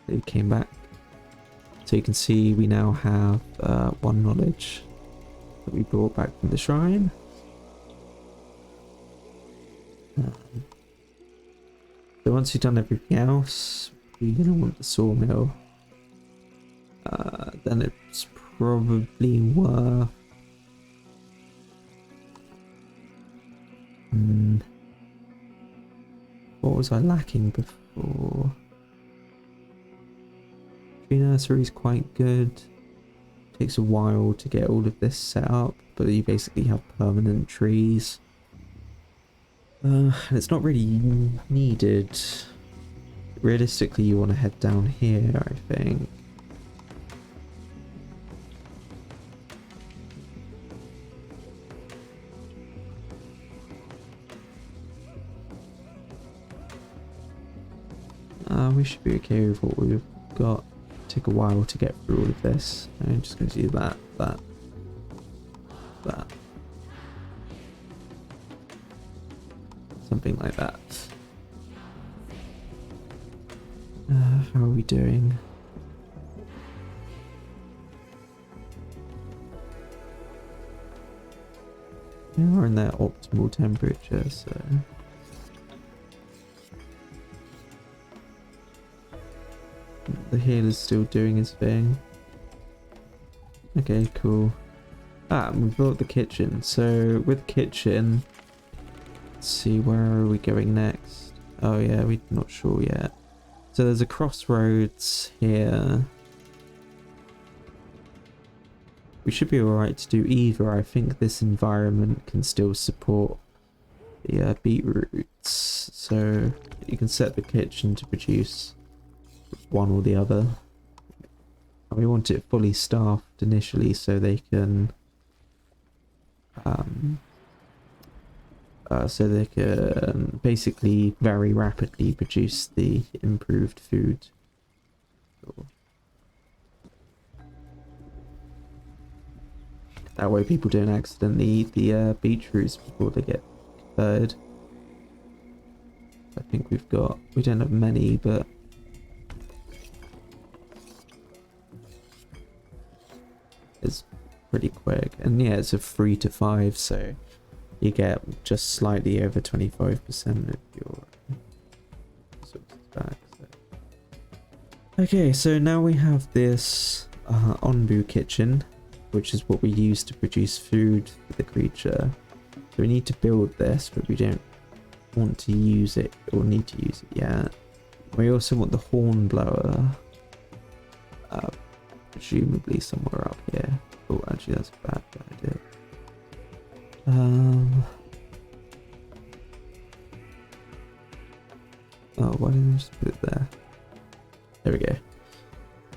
They came back. So you can see we now have 1 knowledge that we brought back from the shrine. So once you've done everything else, you're going to want the sawmill. Then it's probably worth... What was I lacking before? Tree nursery is quite good. Takes a while to get all of this set up, but you basically have permanent trees. It's not really needed. Realistically, you want to head down here, I think. We should be okay with what we've got. Take a while to get through all of this. I'm just going to do that. Something like that. How are we doing? Yeah, we're in that optimal temperature, so... The healer's still doing his thing. Okay, cool. We built the kitchen. So with kitchen, let's see, where are we going next? Oh yeah, we're not sure yet. So there's a crossroads here. We should be alright to do either. I think this environment can still support the beetroots. So you can set the kitchen to produce one or the other. And we want it fully staffed initially so they can basically very rapidly produce the improved food. Cool. That way people don't accidentally eat the beetroots before they get third. I think we don't have many, but it's pretty quick. And yeah, it's a 3 to 5, so you get just slightly over 25% of your resources back. So. Okay, so now we have this Onbu kitchen, which is what we use to produce food for the creature. So we need to build this, but we don't want to use it or need to use it yet. We also want the horn blower, presumably somewhere up here. Oh, actually that's a bad idea. Oh, why didn't Just put it there. There we go.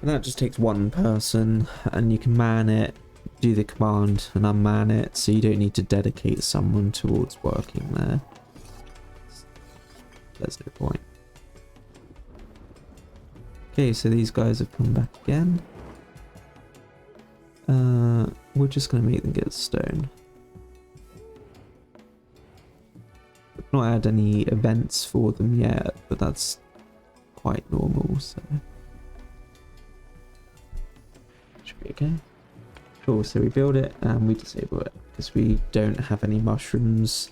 And that just takes one person, and you can man it, do the command and unman it, so you don't need to dedicate someone towards working there. There's no point. Okay, so these guys have come back again. We're just going to make them get stone. We've not had any events for them yet, but that's quite normal, so should be okay. Cool, so we build it and we disable it because we don't have any mushrooms,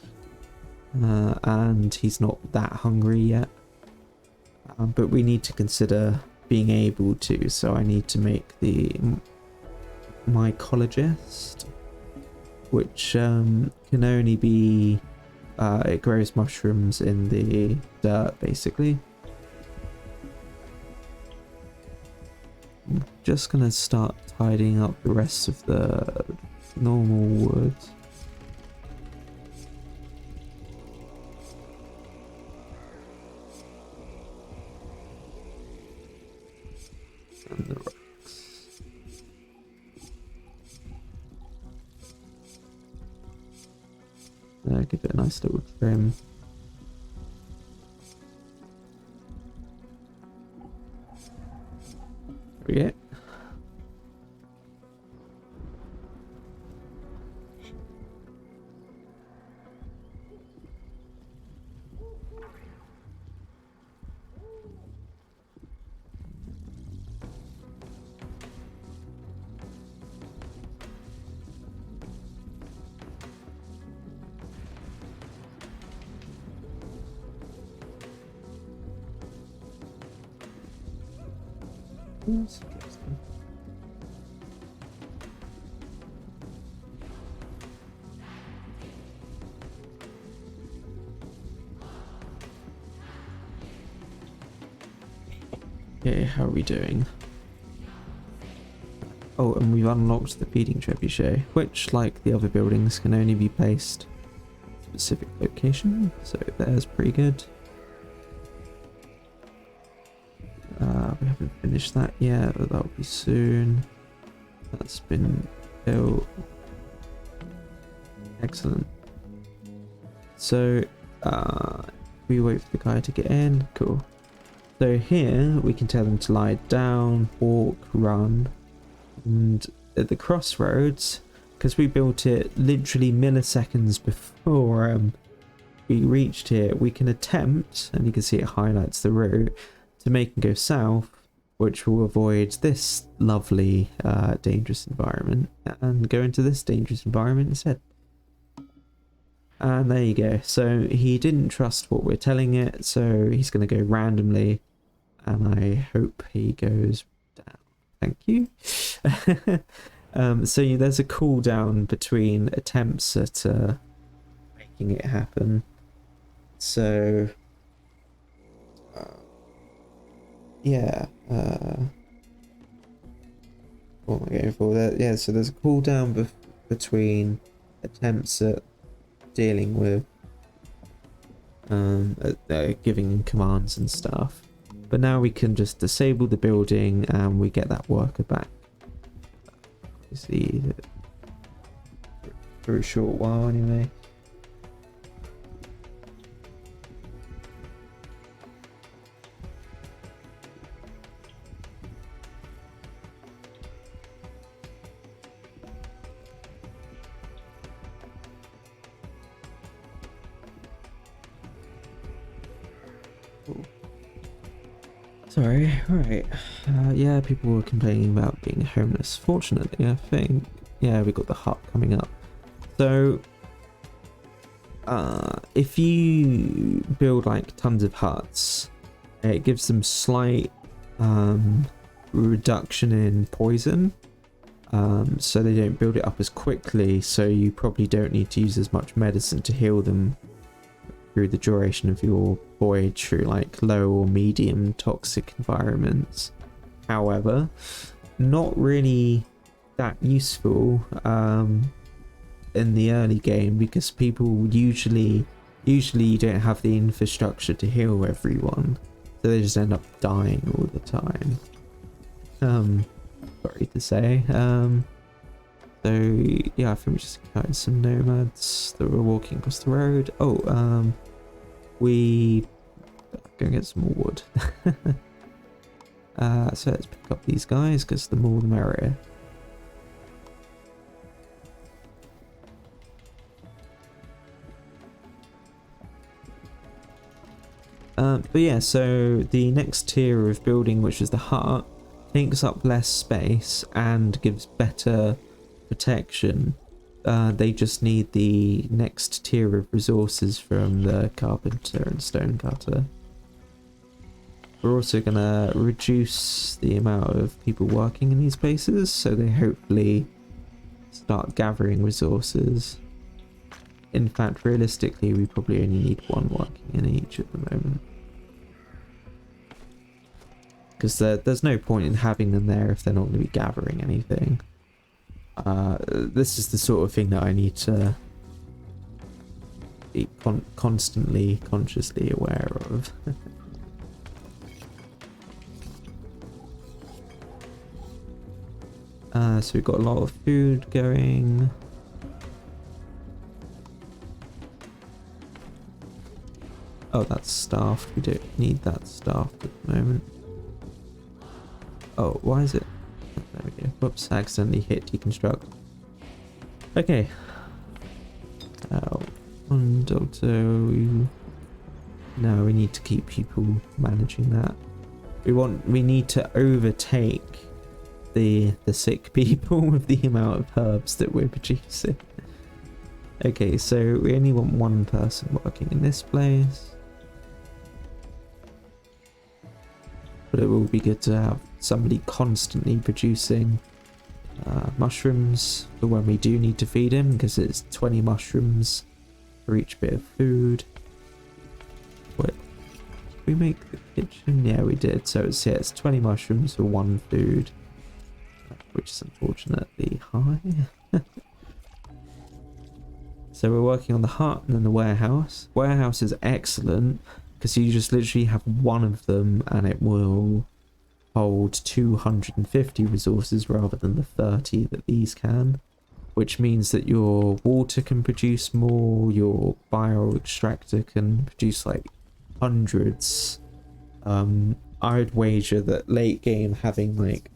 and he's not that hungry yet, but we need to consider being able to, so I need to make the mycologist, which can only be it grows mushrooms in the dirt basically. I'm just gonna start tidying up the rest of the normal wood. And the rocks. Give it a nice little trim. There we go. That's interesting. Okay, how are we doing? Oh, and we've unlocked the feeding trebuchet, which, like the other buildings, can only be placed at a specific location, so there's pretty good. We haven't finished that yet, but that'll be soon. That's been built. Excellent. So, we wait for the guy to get in. Cool. So here, we can tell them to lie down, walk, run. And at the Crossroads, because we built it literally milliseconds before we reached here, we can attempt, and you can see it highlights the route, to make them go south, which will avoid this lovely dangerous environment and go into this dangerous environment instead. And there you go. So he didn't trust what we're telling it, so he's going to go randomly, and I hope he goes down. Thank you. So there's a cooldown between attempts at making it happen. So yeah, what am I going for there? Yeah, so there's a cooldown between attempts at dealing with giving commands and stuff, but now we can just disable the building and we get that worker back. Obviously, for a short while anyway. Sorry, right. Yeah, people were complaining about being homeless. Fortunately, I think, yeah, we got the hut coming up. So, if you build like tons of huts, it gives them slight reduction in poison. So they don't build it up as quickly, so you probably don't need to use as much medicine to heal them through the duration of your voyage through like low or medium toxic environments. However, not really that useful in the early game, because people usually you don't have the infrastructure to heal everyone, So they just end up dying all the time. Sorry to say. So yeah, I think we just got some nomads that were walking across the road. Oh, we go get some more wood. So let's pick up these guys because the more the merrier. But yeah, so the next tier of building, which is the hut, takes up less space and gives better protection. They just need the next tier of resources from the carpenter and stonecutter. We're also going to reduce the amount of people working in these places, so they hopefully start gathering resources. In fact, realistically, we probably only need one working in each at the moment. Because there's no point in having them there if they're not going to be gathering anything. This is the sort of thing that I need to be constantly, consciously aware of. So we've got a lot of food going. Oh, that's staffed. We don't need that staffed at the moment. Oh, why is it? There we go. Whoops, accidentally hit deconstruct. Okay. On Doctor. No, we need to keep people managing that. We need to overtake the sick people with the amount of herbs that we're producing. Okay, so we only want one person working in this place. But it will be good to have somebody constantly producing mushrooms for when we do need to feed him, because it's 20 mushrooms for each bit of food. Wait, did we make the kitchen? Yeah, we did. So it's 20 mushrooms for one food, which is unfortunately high. So we're working on the hut and then the warehouse. Warehouse is excellent because you just literally have one of them and it will hold 250 resources rather than the 30 that these can, which means that your water can produce more, your bio extractor can produce like hundreds. I'd wager that late game having like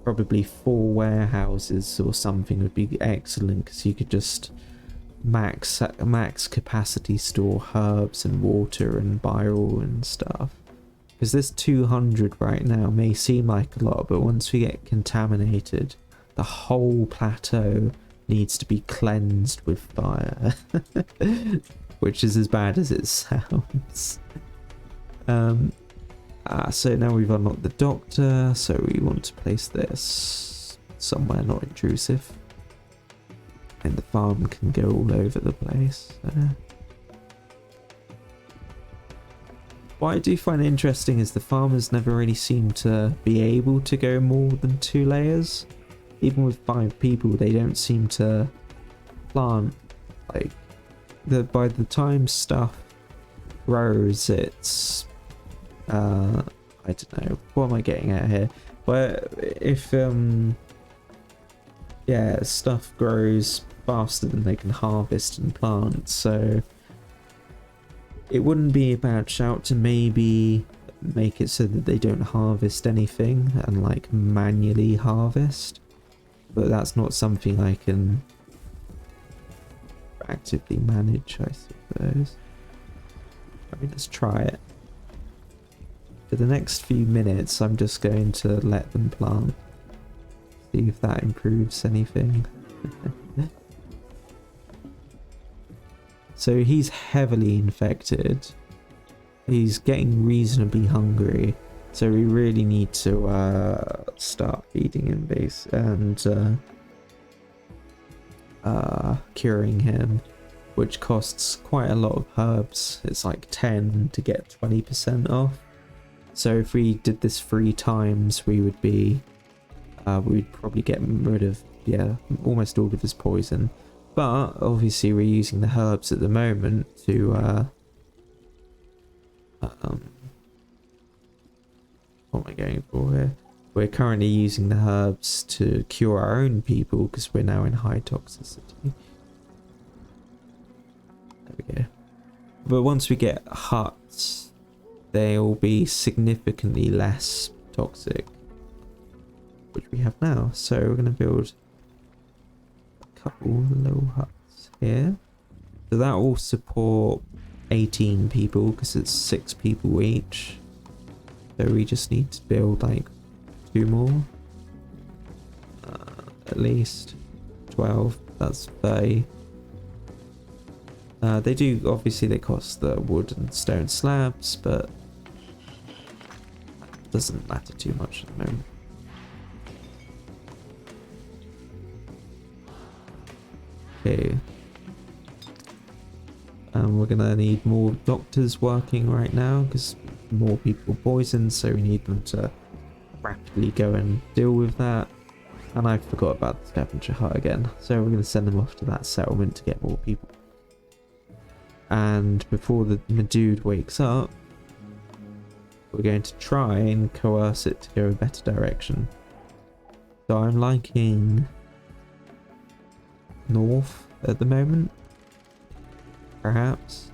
probably 4 warehouses or something would be excellent, because you could just max capacity store herbs and water and bio and stuff. Because this 200 right now may seem like a lot, but once we get contaminated, the whole plateau needs to be cleansed with fire. Which is as bad as it sounds. So now we've unlocked the doctor, so we want to place this somewhere not intrusive. And the farm can go all over the place. What I do find interesting is the farmers never really seem to be able to go more than 2 layers. Even with 5 people, they don't seem to plant. Like, by the time stuff grows, it's I don't know, what am I getting at here? But if yeah, stuff grows faster than they can harvest and plant, so it wouldn't be a bad shout to maybe make it so that they don't harvest anything and like manually harvest, but that's not something I can actively manage, I suppose. I mean, let's try it. For the next few minutes, I'm just going to let them plant. See if that improves anything. So he's heavily infected. He's getting reasonably hungry. So we really need to start feeding him base and curing him, which costs quite a lot of herbs. It's like 10 to get 20% off. So if we did this 3 times, we would be we'd probably get rid of, yeah, almost all of his poison. But obviously we're using the herbs at the moment to going for here. We're currently using the herbs to cure our own people because we're now in high toxicity. There we go. But once we get huts, they'll be significantly less toxic, which we have now. So we're going to build a couple little huts here. So that will support 18 people because it's 6 people each. So we just need to build like 2 more. At least 12. That's 30. They do, obviously they cost the wood and stone slabs, but that doesn't matter too much at the moment. Okay. We're gonna need more doctors working right now because more people are poisoned, so we need them to rapidly go and deal with that. And I forgot about the Scavenger Heart again, so we're going to send them off to that settlement to get more people. And before the dude wakes up, we're going to try and coerce it to go a better direction. So I'm liking north at the moment, perhaps.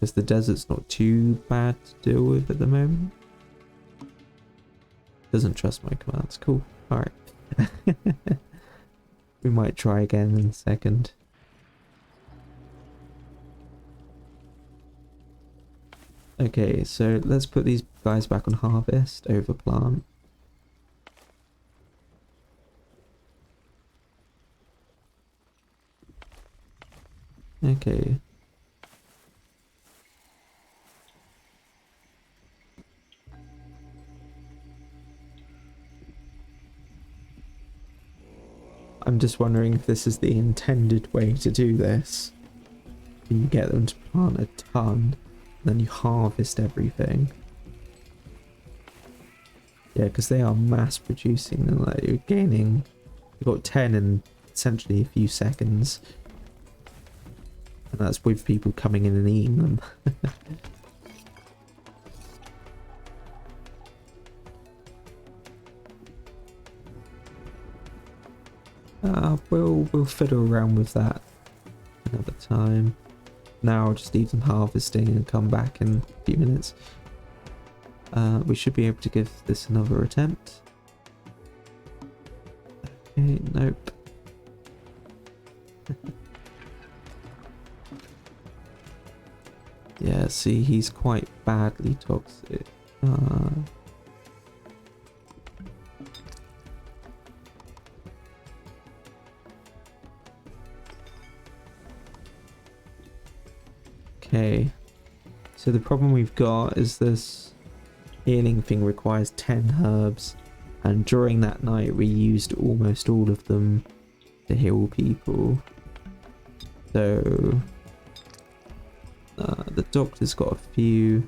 Because the desert's not too bad to deal with at the moment. Doesn't trust my commands. Cool. Alright. We might try again in a second. Okay, so let's put these guys back on harvest over plant. Okay. I'm just wondering if this is the intended way to do this. You get them to plant a ton, then you harvest everything. Yeah, because they are mass producing, and like you're gaining, you got 10 in essentially a few seconds, and that's with people coming in and eating them. We'll fiddle around with that another time. Now I'll just leave them harvesting and come back in a few minutes. We should be able to give this another attempt. Okay, nope. Yeah, see, he's quite badly toxic. Okay, so the problem we've got is this healing thing requires 10 herbs, and during that night we used almost all of them to heal people. So the doctor's got a few.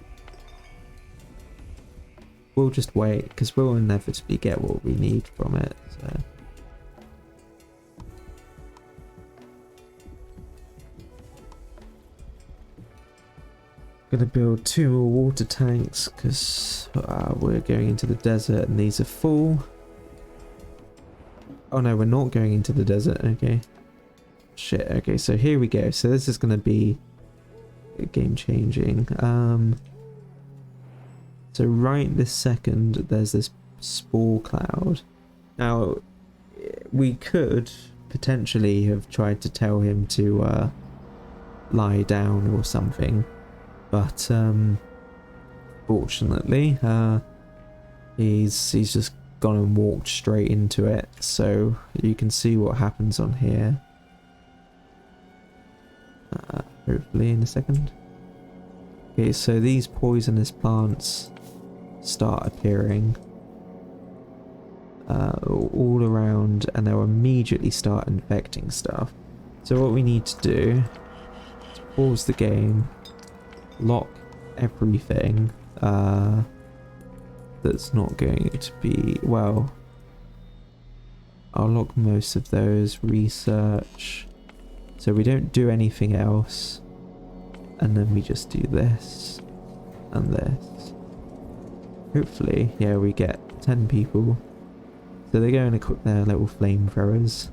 We'll just wait because we'll inevitably get what we need from it. So. Gonna build 2 more water tanks because we're going into the desert and these are full. Oh no, we're not going into the desert. Okay. Shit. Okay, so here we go. So this is gonna be game changing. So right this second, there's this spore cloud. Now, we could potentially have tried to tell him to lie down or something. But fortunately, he's just gone and walked straight into it. So you can see what happens on here. Hopefully in a second. Okay, so these poisonous plants start appearing all around, and they'll immediately start infecting stuff. So what we need to do is pause the game. Lock everything that's not going to be, well, I'll lock most of those. Research, so we don't do anything else, and then we just do this. and this. Hopefully, yeah, we get 10 people. So they're going to cook their little flamethrowers.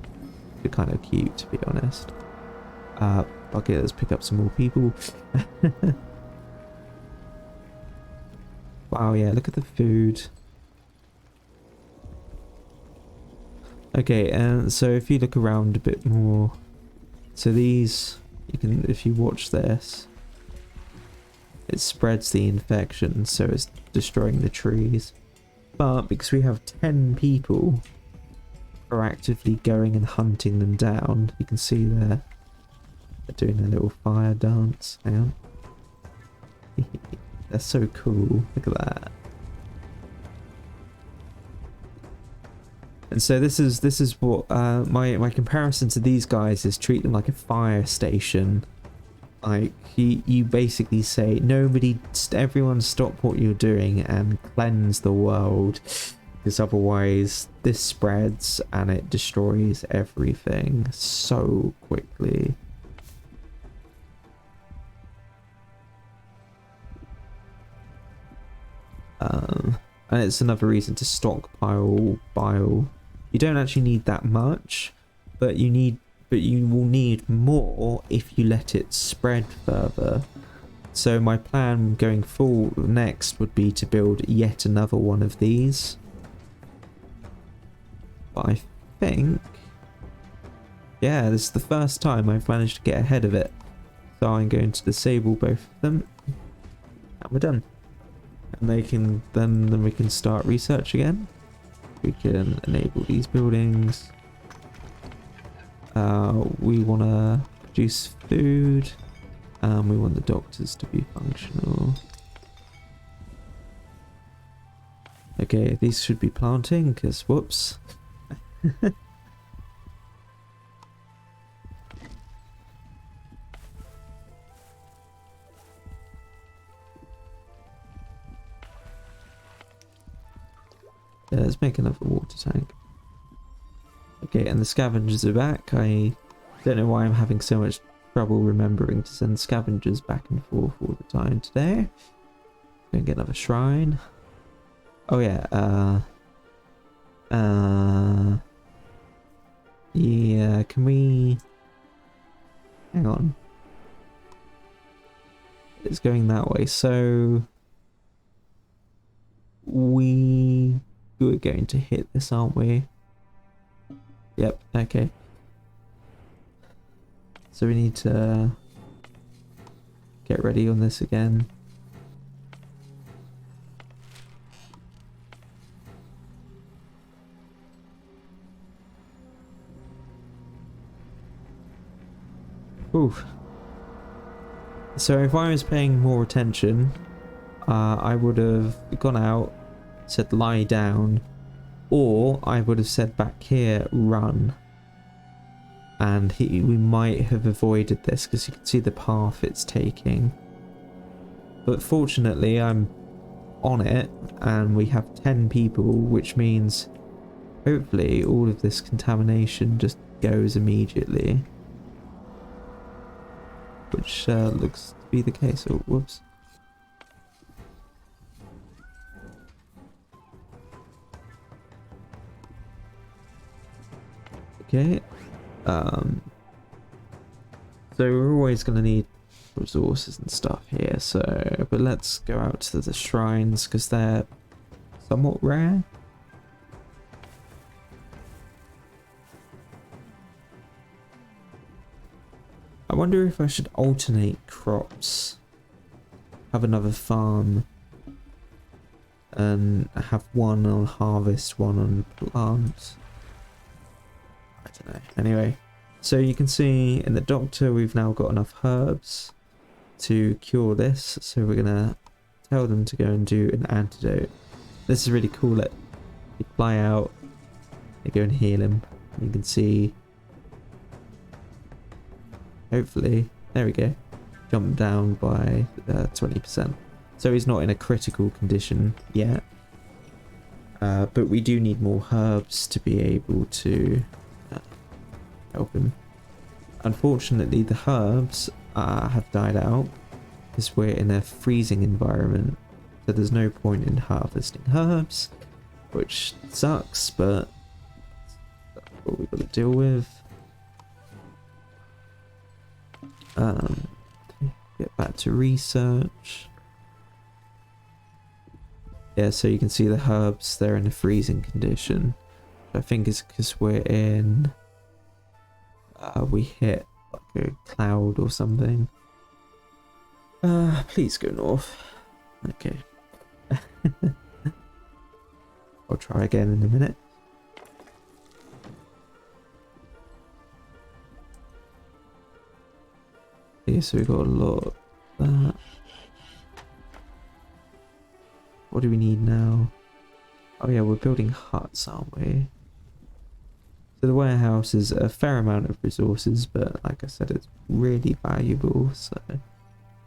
They're kind of cute, to be honest. Okay, let's pick up some more people. Wow, yeah, look at the food. Okay, and so if you look around a bit more, so these, you can, if you watch this, it spreads the infection, so it's destroying the trees. But because we have 10 people proactively going and hunting them down, you can see they're doing their little fire dance. Hang on. They're so cool. Look at that. And so this is what my comparison to these guys is: treat them like a fire station. Like you basically say, everyone stop what you're doing and cleanse the world, because otherwise this spreads and it destroys everything so quickly. And it's another reason to stockpile bile. You don't actually need that much, but you will need more if you let it spread further. So my plan going forward next would be to build yet another one of these. But I think, yeah, this is the first time I've managed to get ahead of it. So I'm going to disable both of them, and we're done. And then we can start research again. We can enable these buildings. We want to produce food. We want the doctors to be functional. Okay, these should be planting, because whoops. Yeah, let's make another water tank. Okay, and the scavengers are back. I don't know why I'm having so much trouble remembering to send scavengers back and forth all the time today. Gonna get another shrine. Oh yeah, yeah, can we... Hang on. It's going that way, so... We're going to hit this, aren't we? Yep, okay. So we need to get ready on this again. Oof. So if I was paying more attention, I would have gone out, said lie down, or I would have said back here run, and we might have avoided this because you can see the path it's taking. But fortunately I'm on it and we have 10 people, which means hopefully all of this contamination just goes immediately, which looks to be the case. Oh, whoops. Okay, so we're always going to need resources and stuff here, so, but let's go out to the shrines because they're somewhat rare. I wonder if I should alternate crops, have another farm, and have one on harvest, one on plant. I don't know. Anyway, so you can see in the doctor we've now got enough herbs to cure this, so we're gonna tell them to go and do an antidote. This is really cool. They fly out, they go and heal him. You can see, hopefully, there we go, jump down by 20%. So he's not in a critical condition yet, but we do need more herbs to be able to help him. Unfortunately, the herbs have died out, because we're in a freezing environment, so there's no point in harvesting herbs, which sucks, but that's what we've got to deal with. Get back to research. Yeah, so you can see the herbs, they're in a freezing condition. I think it's because we're in... we hit like a cloud or something. Please go north. Okay. I'll try again in a minute. Yeah, so we've got a lot of that. What do we need now? Oh yeah, we're building huts, aren't we? So the warehouse is a fair amount of resources, but like I said, it's really valuable, so I'm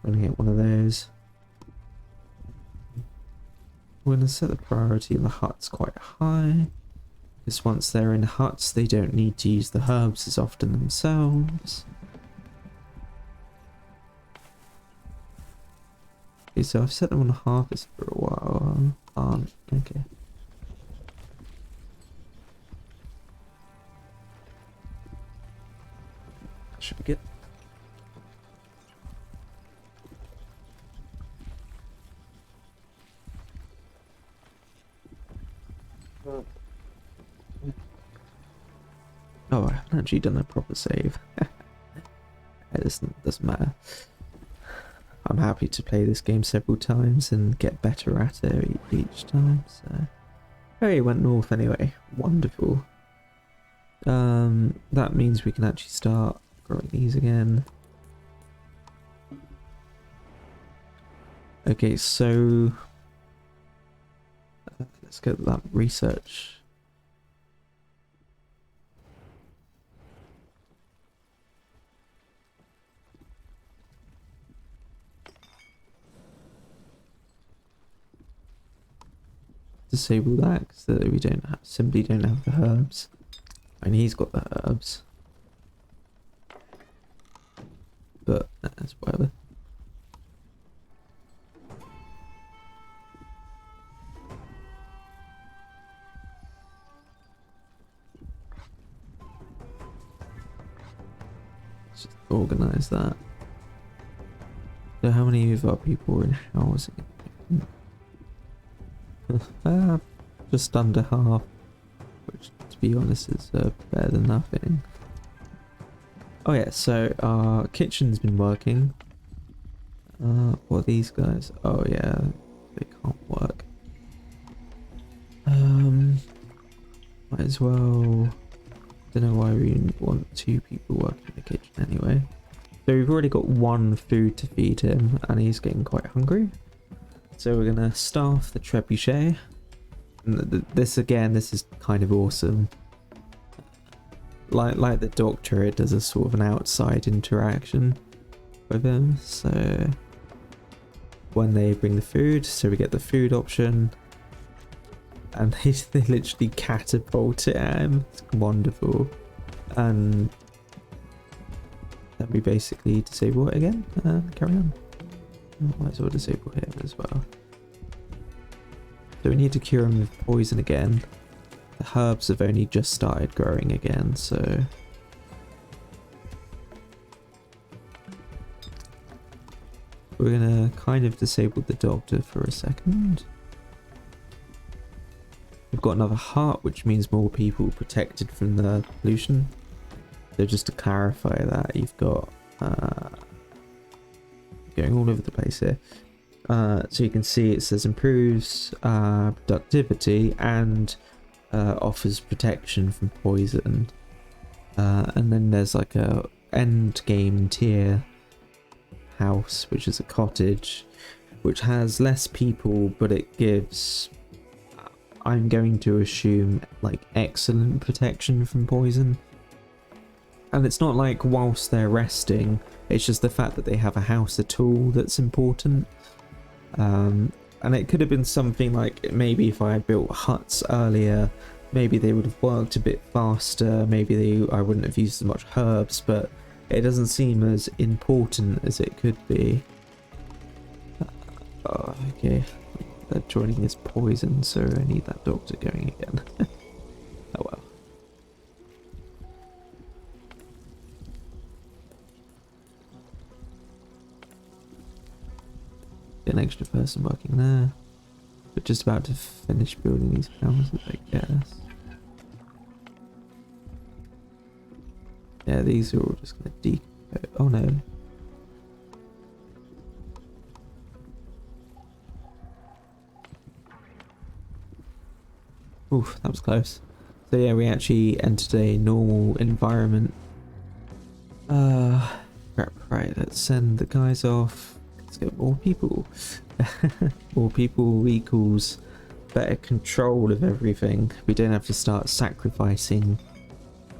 gonna get one of those. We're gonna set the priority of the huts quite high, because once they're in huts, they don't need to use the herbs as often themselves. Okay, so I've set them on harvest for a while. Okay. That should be good. Oh, I haven't actually done a proper save. It doesn't matter. I'm happy to play this game several times and get better at it each time, so... Oh, it went north anyway. Wonderful. That means we can actually start growing these again. Okay, so... let's get that research. Disable that so that we simply don't have the herbs. And he's got the herbs, but that's whatever. Let's just organize that. So how many of our people are in housing? Just under half, which to be honest is better than nothing. Oh yeah, so our kitchen's been working. What are these guys? Oh yeah, they can't work. Might as well... Don't know why we want 2 people working in the kitchen anyway. So we've already got 1 food to feed him and he's getting quite hungry. So we're gonna staff the trebuchet. And this is kind of awesome. Like the doctor, it does a sort of an outside interaction with him. So when they bring the food, so we get the food option, and they literally catapult it at him. It's wonderful. And then we basically disable it again and carry on. Might as well disable him as well. So we need to cure him with poison again. The herbs have only just started growing again, so... We're gonna kind of disable the doctor for a second. We've got another heart, which means more people protected from the pollution. So just to clarify that, you've got... going all over the place here. So you can see it says improves productivity and offers protection from poison. And then there's like a end game tier house, which is a cottage, which has less people, but it gives, I'm going to assume, like excellent protection from poison. And it's not like whilst they're resting, it's just the fact that they have a house at all that's important. And it could have been something like, maybe if I had built huts earlier, maybe they would have worked a bit faster, maybe I wouldn't have used as much herbs, but it doesn't seem as important as it could be. Oh, okay. They're joining this poison, so I need that doctor going again. Oh well. An extra person working there. But just about to finish building these houses, I guess. Yeah, these are all just gonna decompose. Oh no. Oof, that was close. So yeah, we actually entered a normal environment. Crap, right, let's send the guys off. Let's get more people. More people equals better control of everything. We don't have to start sacrificing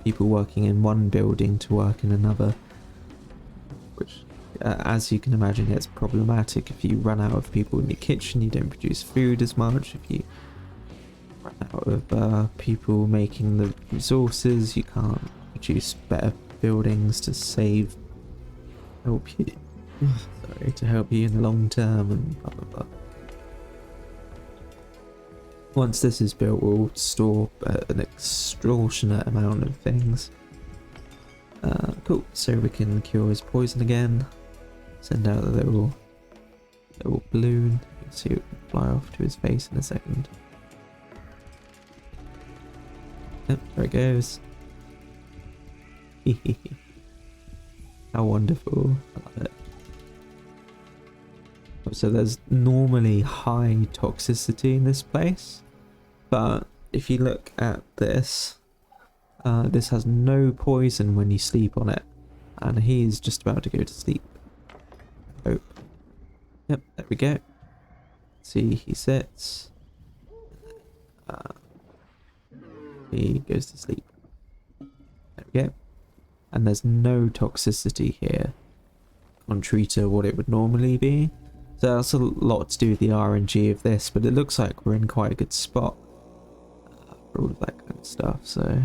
people working in one building to work in another. Which, as you can imagine, gets problematic if you run out of people in your kitchen, you don't produce food as much. If you run out of people making the resources, you can't produce better buildings to help you sorry, to help you in the long term and blah blah blah. Once this is built, we'll store an extortionate amount of things. Cool, so we can cure his poison again, send out the little balloon. You can see it fly off to his face in a second. Yep, there it goes. How wonderful. I love it. So there's normally high toxicity in this place, but if you look at this, this has no poison when you sleep on it, and he's just about to go to sleep. Hope. Yep, there we go. See, he sits. He goes to sleep. There we go. And there's no toxicity here, contrary to what it would normally be. So that's a lot to do with the RNG of this, but it looks like we're in quite a good spot for all of that kind of stuff, so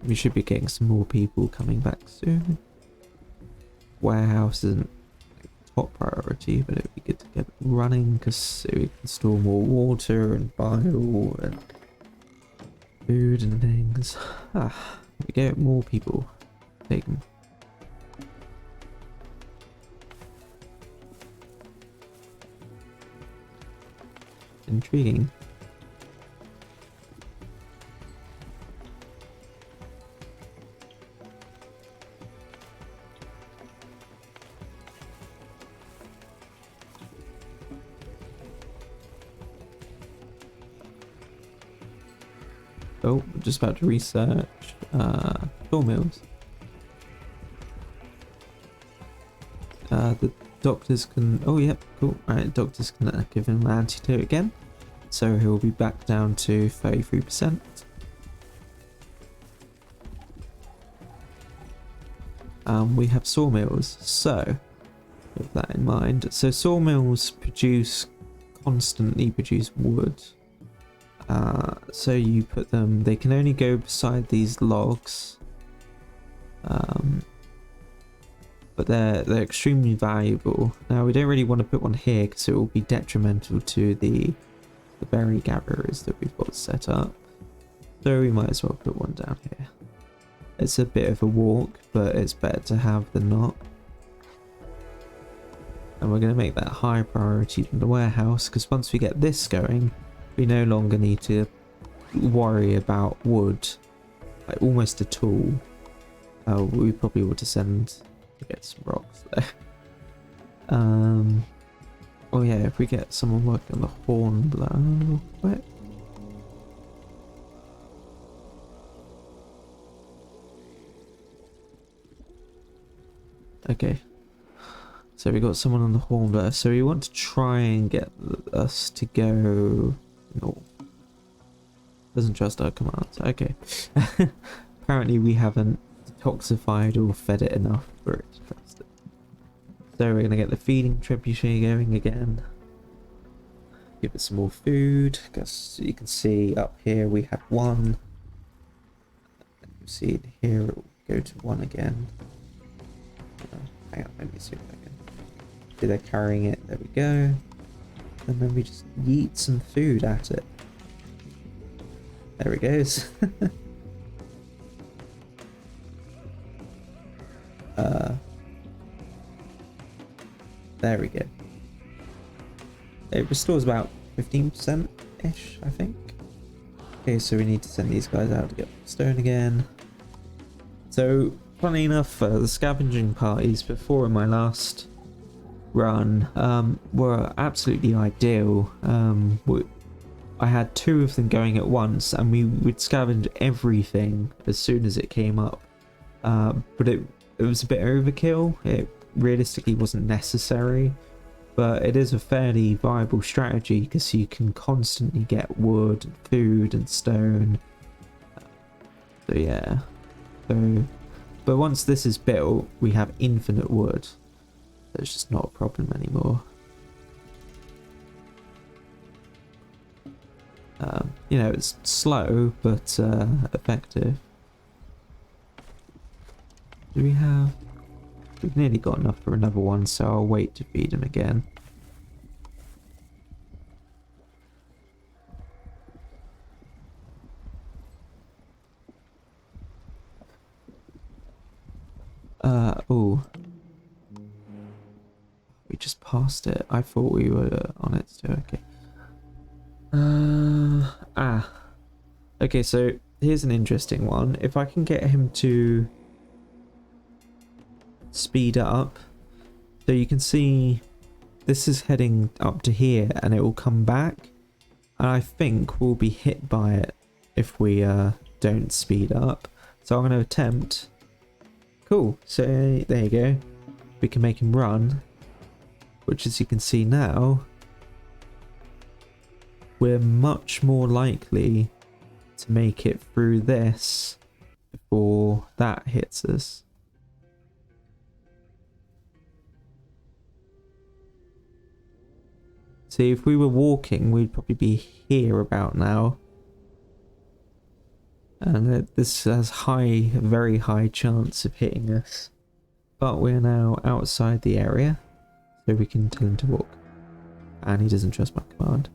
we should be getting some more people coming back soon. Warehouse isn't top priority, but it'd be good to get it running because we can store more water and bile and food and things. We get more people. Take them. Intriguing. Oh, I'm just about to research sawmills. The doctors can... Oh, yep, cool. Alright, doctors can give him an antidote again. So he'll be back down to 33%. We have sawmills, so with that in mind. So sawmills constantly produce wood. So you put them, they can only go beside these logs. But they're extremely valuable. Now we don't really want to put one here because it will be detrimental to the berry gatherers that we've got set up. So we might as well put one down here. It's a bit of a walk, but it's better to have than not. And we're going to make that high priority from the warehouse, because once we get this going, we no longer need to worry about wood, like almost at all. We probably ought to get some rocks there. Oh yeah, if we get someone working on the horn blower real quick. Okay, so we got someone on the horn blower, so we want to try and get us to go north. Doesn't trust our commands. Okay. Apparently we haven't detoxified or fed it enough for it to trust it. So we're going to get the feeding trebuchet going again. Give it some more food, because you can see up here we have one. You see it here, it will go to one again. Hang on, let me see if I can. See, they're carrying it. There we go. And then we just yeet some food at it. There it goes. There we go. It restores about 15%-ish, I think. Okay, so we need to send these guys out to get stone again. So, funny enough, the scavenging parties before in my last run were absolutely ideal. I had 2 of them going at once, and we would scavenge everything as soon as it came up. But it was a bit overkill. It realistically wasn't necessary, but it is a fairly viable strategy because you can constantly get wood and food and stone. So yeah. But once this is built, we have infinite wood. So it's just not a problem anymore. You know, it's slow but effective. Do we have... We've nearly got enough for another one, so I'll wait to feed him again. Oh. We just passed it. I thought we were on it still. Okay. Okay, so here's an interesting one. If I can get him to speed up, so you can see this is heading up to here and it will come back, and I think we'll be hit by it if we don't speed up. So I'm going to attempt. Cool, so there you go. We can make him run, which as you can see now, we're much more likely to make it through this before that hits us. See, if we were walking, we'd probably be here about now. And this has a very high chance of hitting us. But we're now outside the area, so we can tell him to walk. And he doesn't trust my command.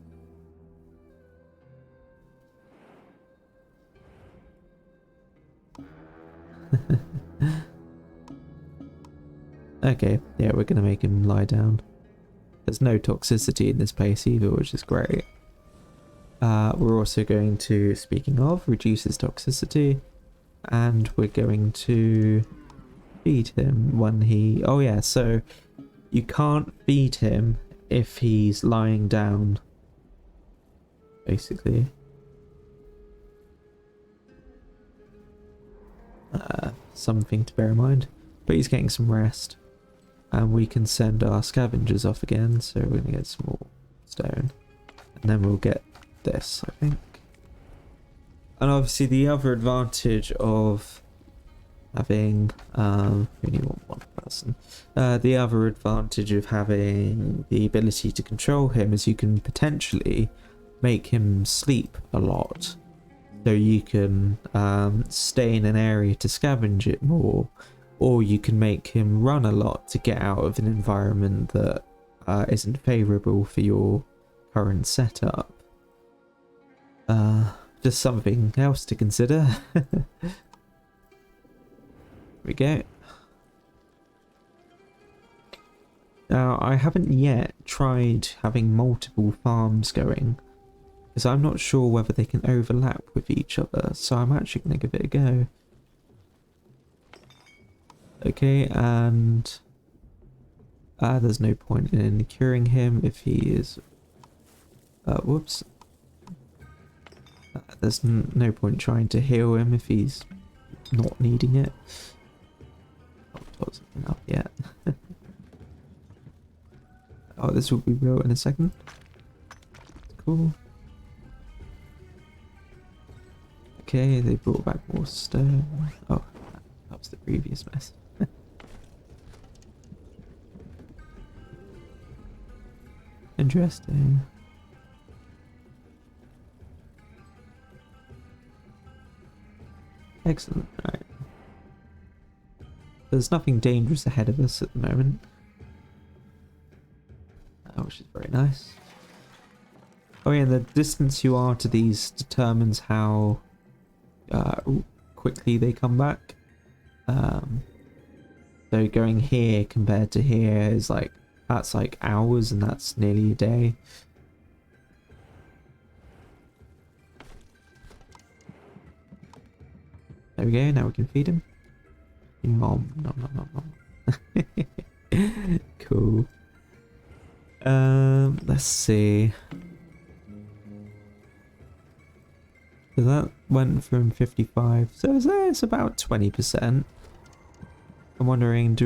Okay, yeah, we're going to make him lie down. There's no toxicity in this place either, which is great. We're also going to, speaking of, reduces toxicity. And we're going to feed him when he... Oh yeah, so you can't feed him if he's lying down, basically. Something to bear in mind. But he's getting some rest. And we can send our scavengers off again, so we're going to get some more stone. And then we'll get this, I think. And obviously the other advantage of having... we only want one person. The other advantage of having the ability to control him is you can potentially make him sleep a lot. So you can stay in an area to scavenge it more. Or you can make him run a lot to get out of an environment that isn't favourable for your current setup. Just something else to consider. There we go. Now, I haven't yet tried having multiple farms going, because I'm not sure whether they can overlap with each other, so I'm actually going to give it a go. Okay, and there's no point in curing him if he is... whoops. There's no point trying to heal him if he's not needing it. Oh, got something up yet. Oh, this will be real in a second. Cool. Okay, they brought back more stone. Oh, that was the previous mess. Interesting. Excellent. Alright. There's nothing dangerous ahead of us at the moment. nice. Oh yeah, the distance you are to these determines how quickly they come back. So going here compared to here is like, that's like hours, and that's nearly a day. There we go, now we can feed him. Nom, nom, nom, nom, nom. Cool. Let's see. So that went from 55, so it's about 20%. I'm wondering,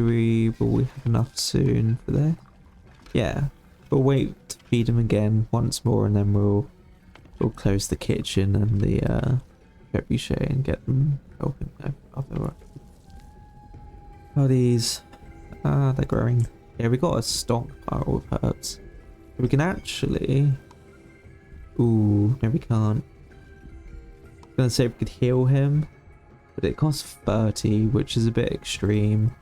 will we have enough soon for this? Yeah, we'll wait to feed him again once more, and then we'll close the kitchen and the trebuchet and get them helping other work. How are these? They're growing. Yeah, we got a stockpile of herbs. We can actually... Ooh, no we can't. I was gonna say we could heal him, but it costs 30, which is a bit extreme.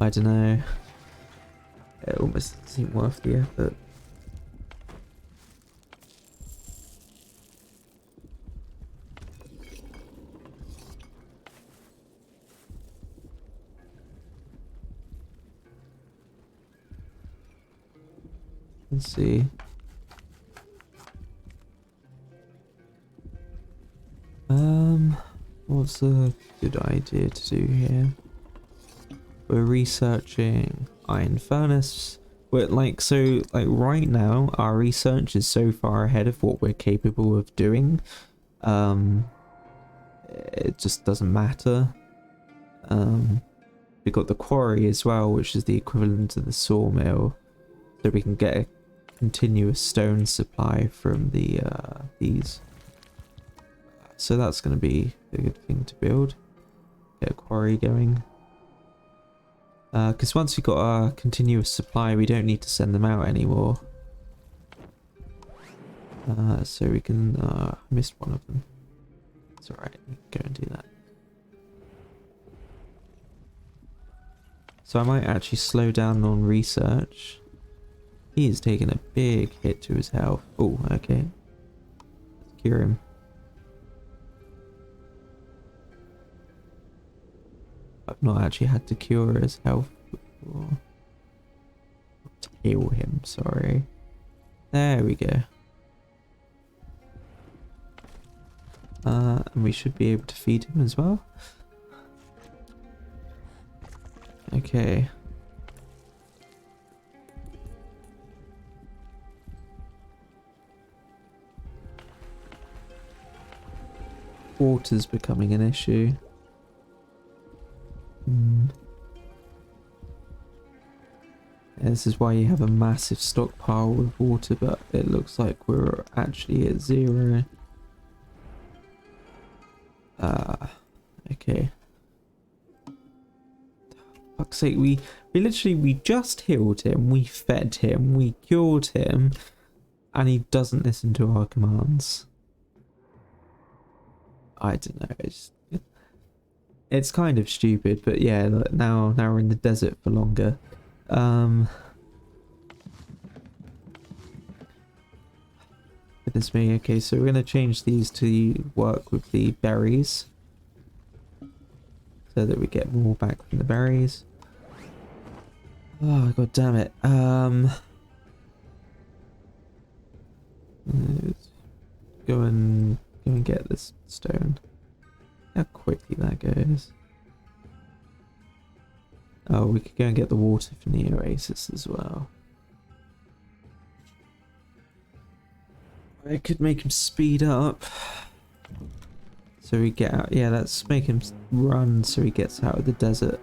I don't know. It almost doesn't seem worth the effort. Let's see. What's a good idea to do here? We're researching iron furnace. We're like right now our research is so far ahead of what we're capable of doing. It just doesn't matter. We got the quarry as well, which is the equivalent to the sawmill, so we can get a continuous stone supply from the these. So that's going to be a good thing to build. Get a quarry going. Because once we've got our continuous supply, we don't need to send them out anymore. So we can... I missed one of them. It's alright, go and do that. So I might actually slow down on research. He's taking a big hit to his health. Oh, okay. Let's cure him. I've not actually had to cure his health before. To heal him, sorry. There we go. And we should be able to feed him as well. Okay. Water's becoming an issue. Yeah, this is why you have a massive stockpile of water, but it looks like we're actually at 0. Okay. Fuck's sake, we just healed him, we fed him, we cured him, and he doesn't listen to our commands. I don't know, it's kind of stupid, but yeah, now we're in the desert for longer. Goodness me, okay, so we're going to change these to work with the berries. So that we get more back from the berries. Oh, god damn it. Let's go and get this stone. How quickly that goes. Oh, we could go and get the water from the oasis as well. I could make him speed up. So we get out. Yeah, let's make him run so he gets out of the desert.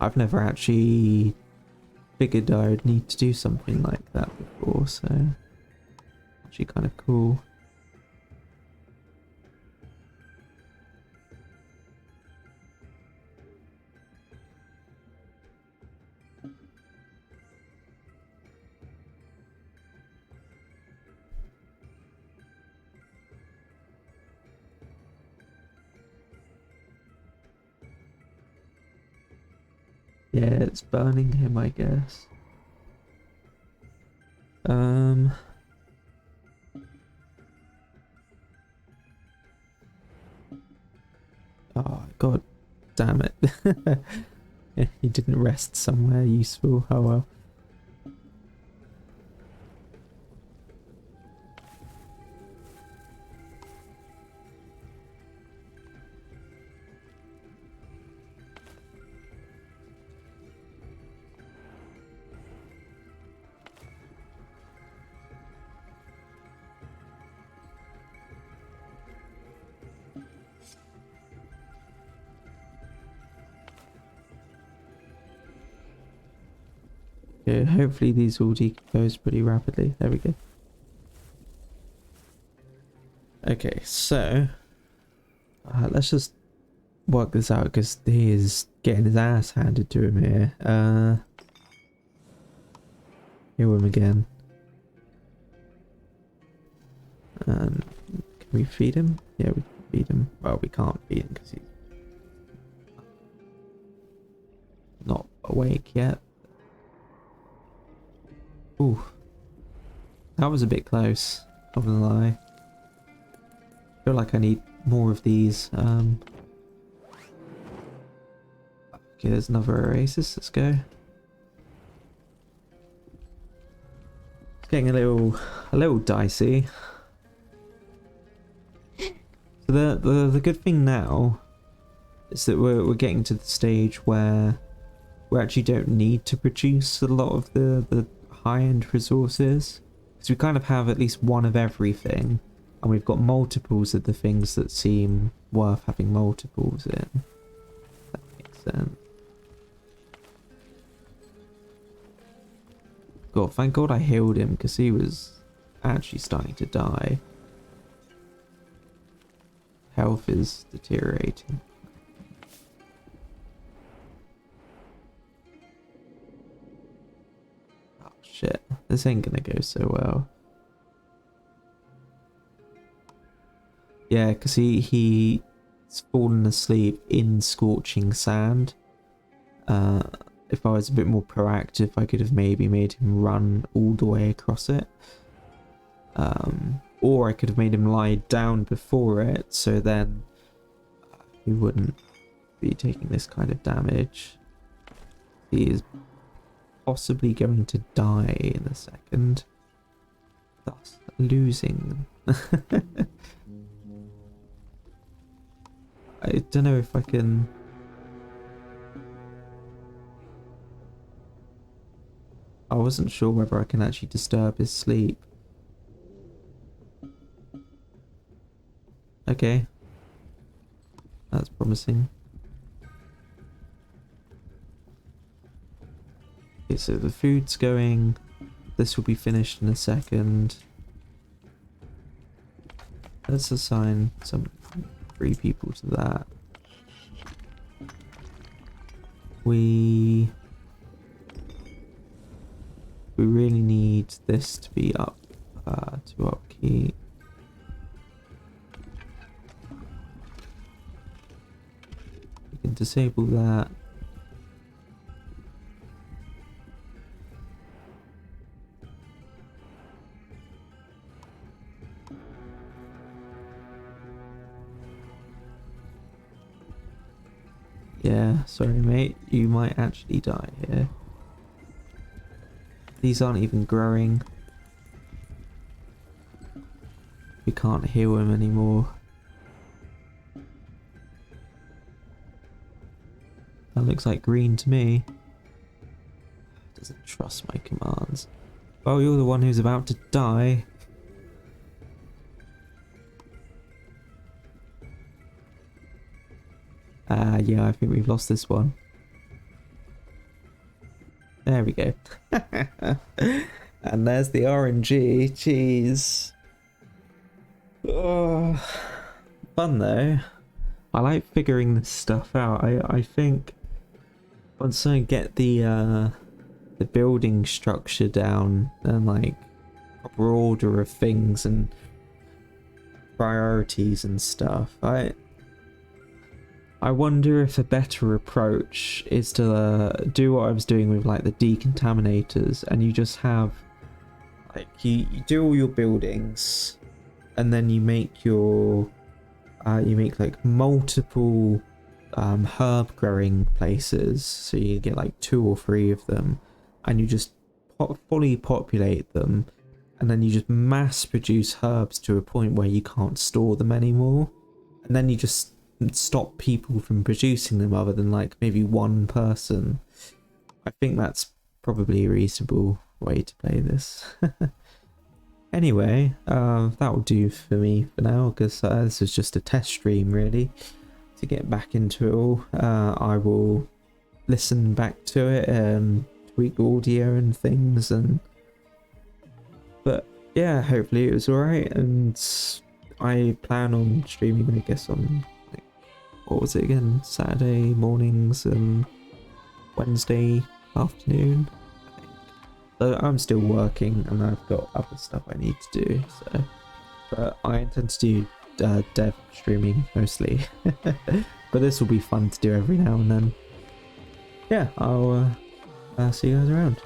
I've never actually figured I'd need to do something like that before, so actually kind of cool. Yeah, it's burning him, I guess. Oh, god damn it. Yeah, he didn't rest somewhere useful. Oh well. Yeah, hopefully these will decompose pretty rapidly. There we go. Okay, so let's just work this out because he is getting his ass handed to him here. Heal him again. Can we feed him? Yeah, we can feed him. Well, we can't feed him because he's not awake yet. Ooh, that was a bit close. Not gonna lie. I feel like I need more of these. Okay, there's another oasis. Let's go. It's getting a little dicey. So the good thing now is that we're getting to the stage where we actually don't need to produce a lot of the high-end resources, because we kind of have at least one of everything, and we've got multiples of the things that seem worth having multiples in. That makes sense. God, thank God I healed him, because he was actually starting to die. Health is deteriorating. Oh shit, this ain't gonna go so well. Yeah, because he's fallen asleep in scorching sand. If I was a bit more proactive, I could have maybe made him run all the way across it. Or I could have made him lie down before it, so then he wouldn't be taking this kind of damage. He is possibly going to die in a second, thus losing. I don't know if I can... I wasn't sure whether I can actually disturb his sleep. Okay. That's promising. Okay, so the food's going. This will be finished in a second. Let's assign some 3 people to that. We really need this to be up to upkeep. We can disable that. Yeah, sorry mate, you might actually die here. These aren't even growing. We can't heal him anymore. That looks like green to me. Doesn't trust my commands. Oh, you're the one who's about to die. Yeah, I think we've lost this one. There we go. And there's the RNG. Jeez. Oh, fun though. I like figuring this stuff out. I think once I get the building structure down and like proper order of things and priorities and stuff, I wonder if a better approach is to do what I was doing with like the decontaminators, and you just have like you do all your buildings, and then you make your like multiple herb growing places, so you get like 2 or 3 of them, and you just fully populate them, and then you just mass produce herbs to a point where you can't store them anymore, and then you just stop people from producing them other than like maybe one person. I think that's probably a reasonable way to play this. Anyway, that will do for me for now, because this is just a test stream really. To get back into it all, I will listen back to it and tweak audio and things, but yeah, hopefully it was alright, and I plan on streaming, I guess, on like, what was it again, Saturday mornings and Wednesday afternoon, I think. So I'm still working and I've got other stuff I need to do, so, but I intend to do dev streaming mostly. But this will be fun to do every now and then. Yeah, I'll see you guys around.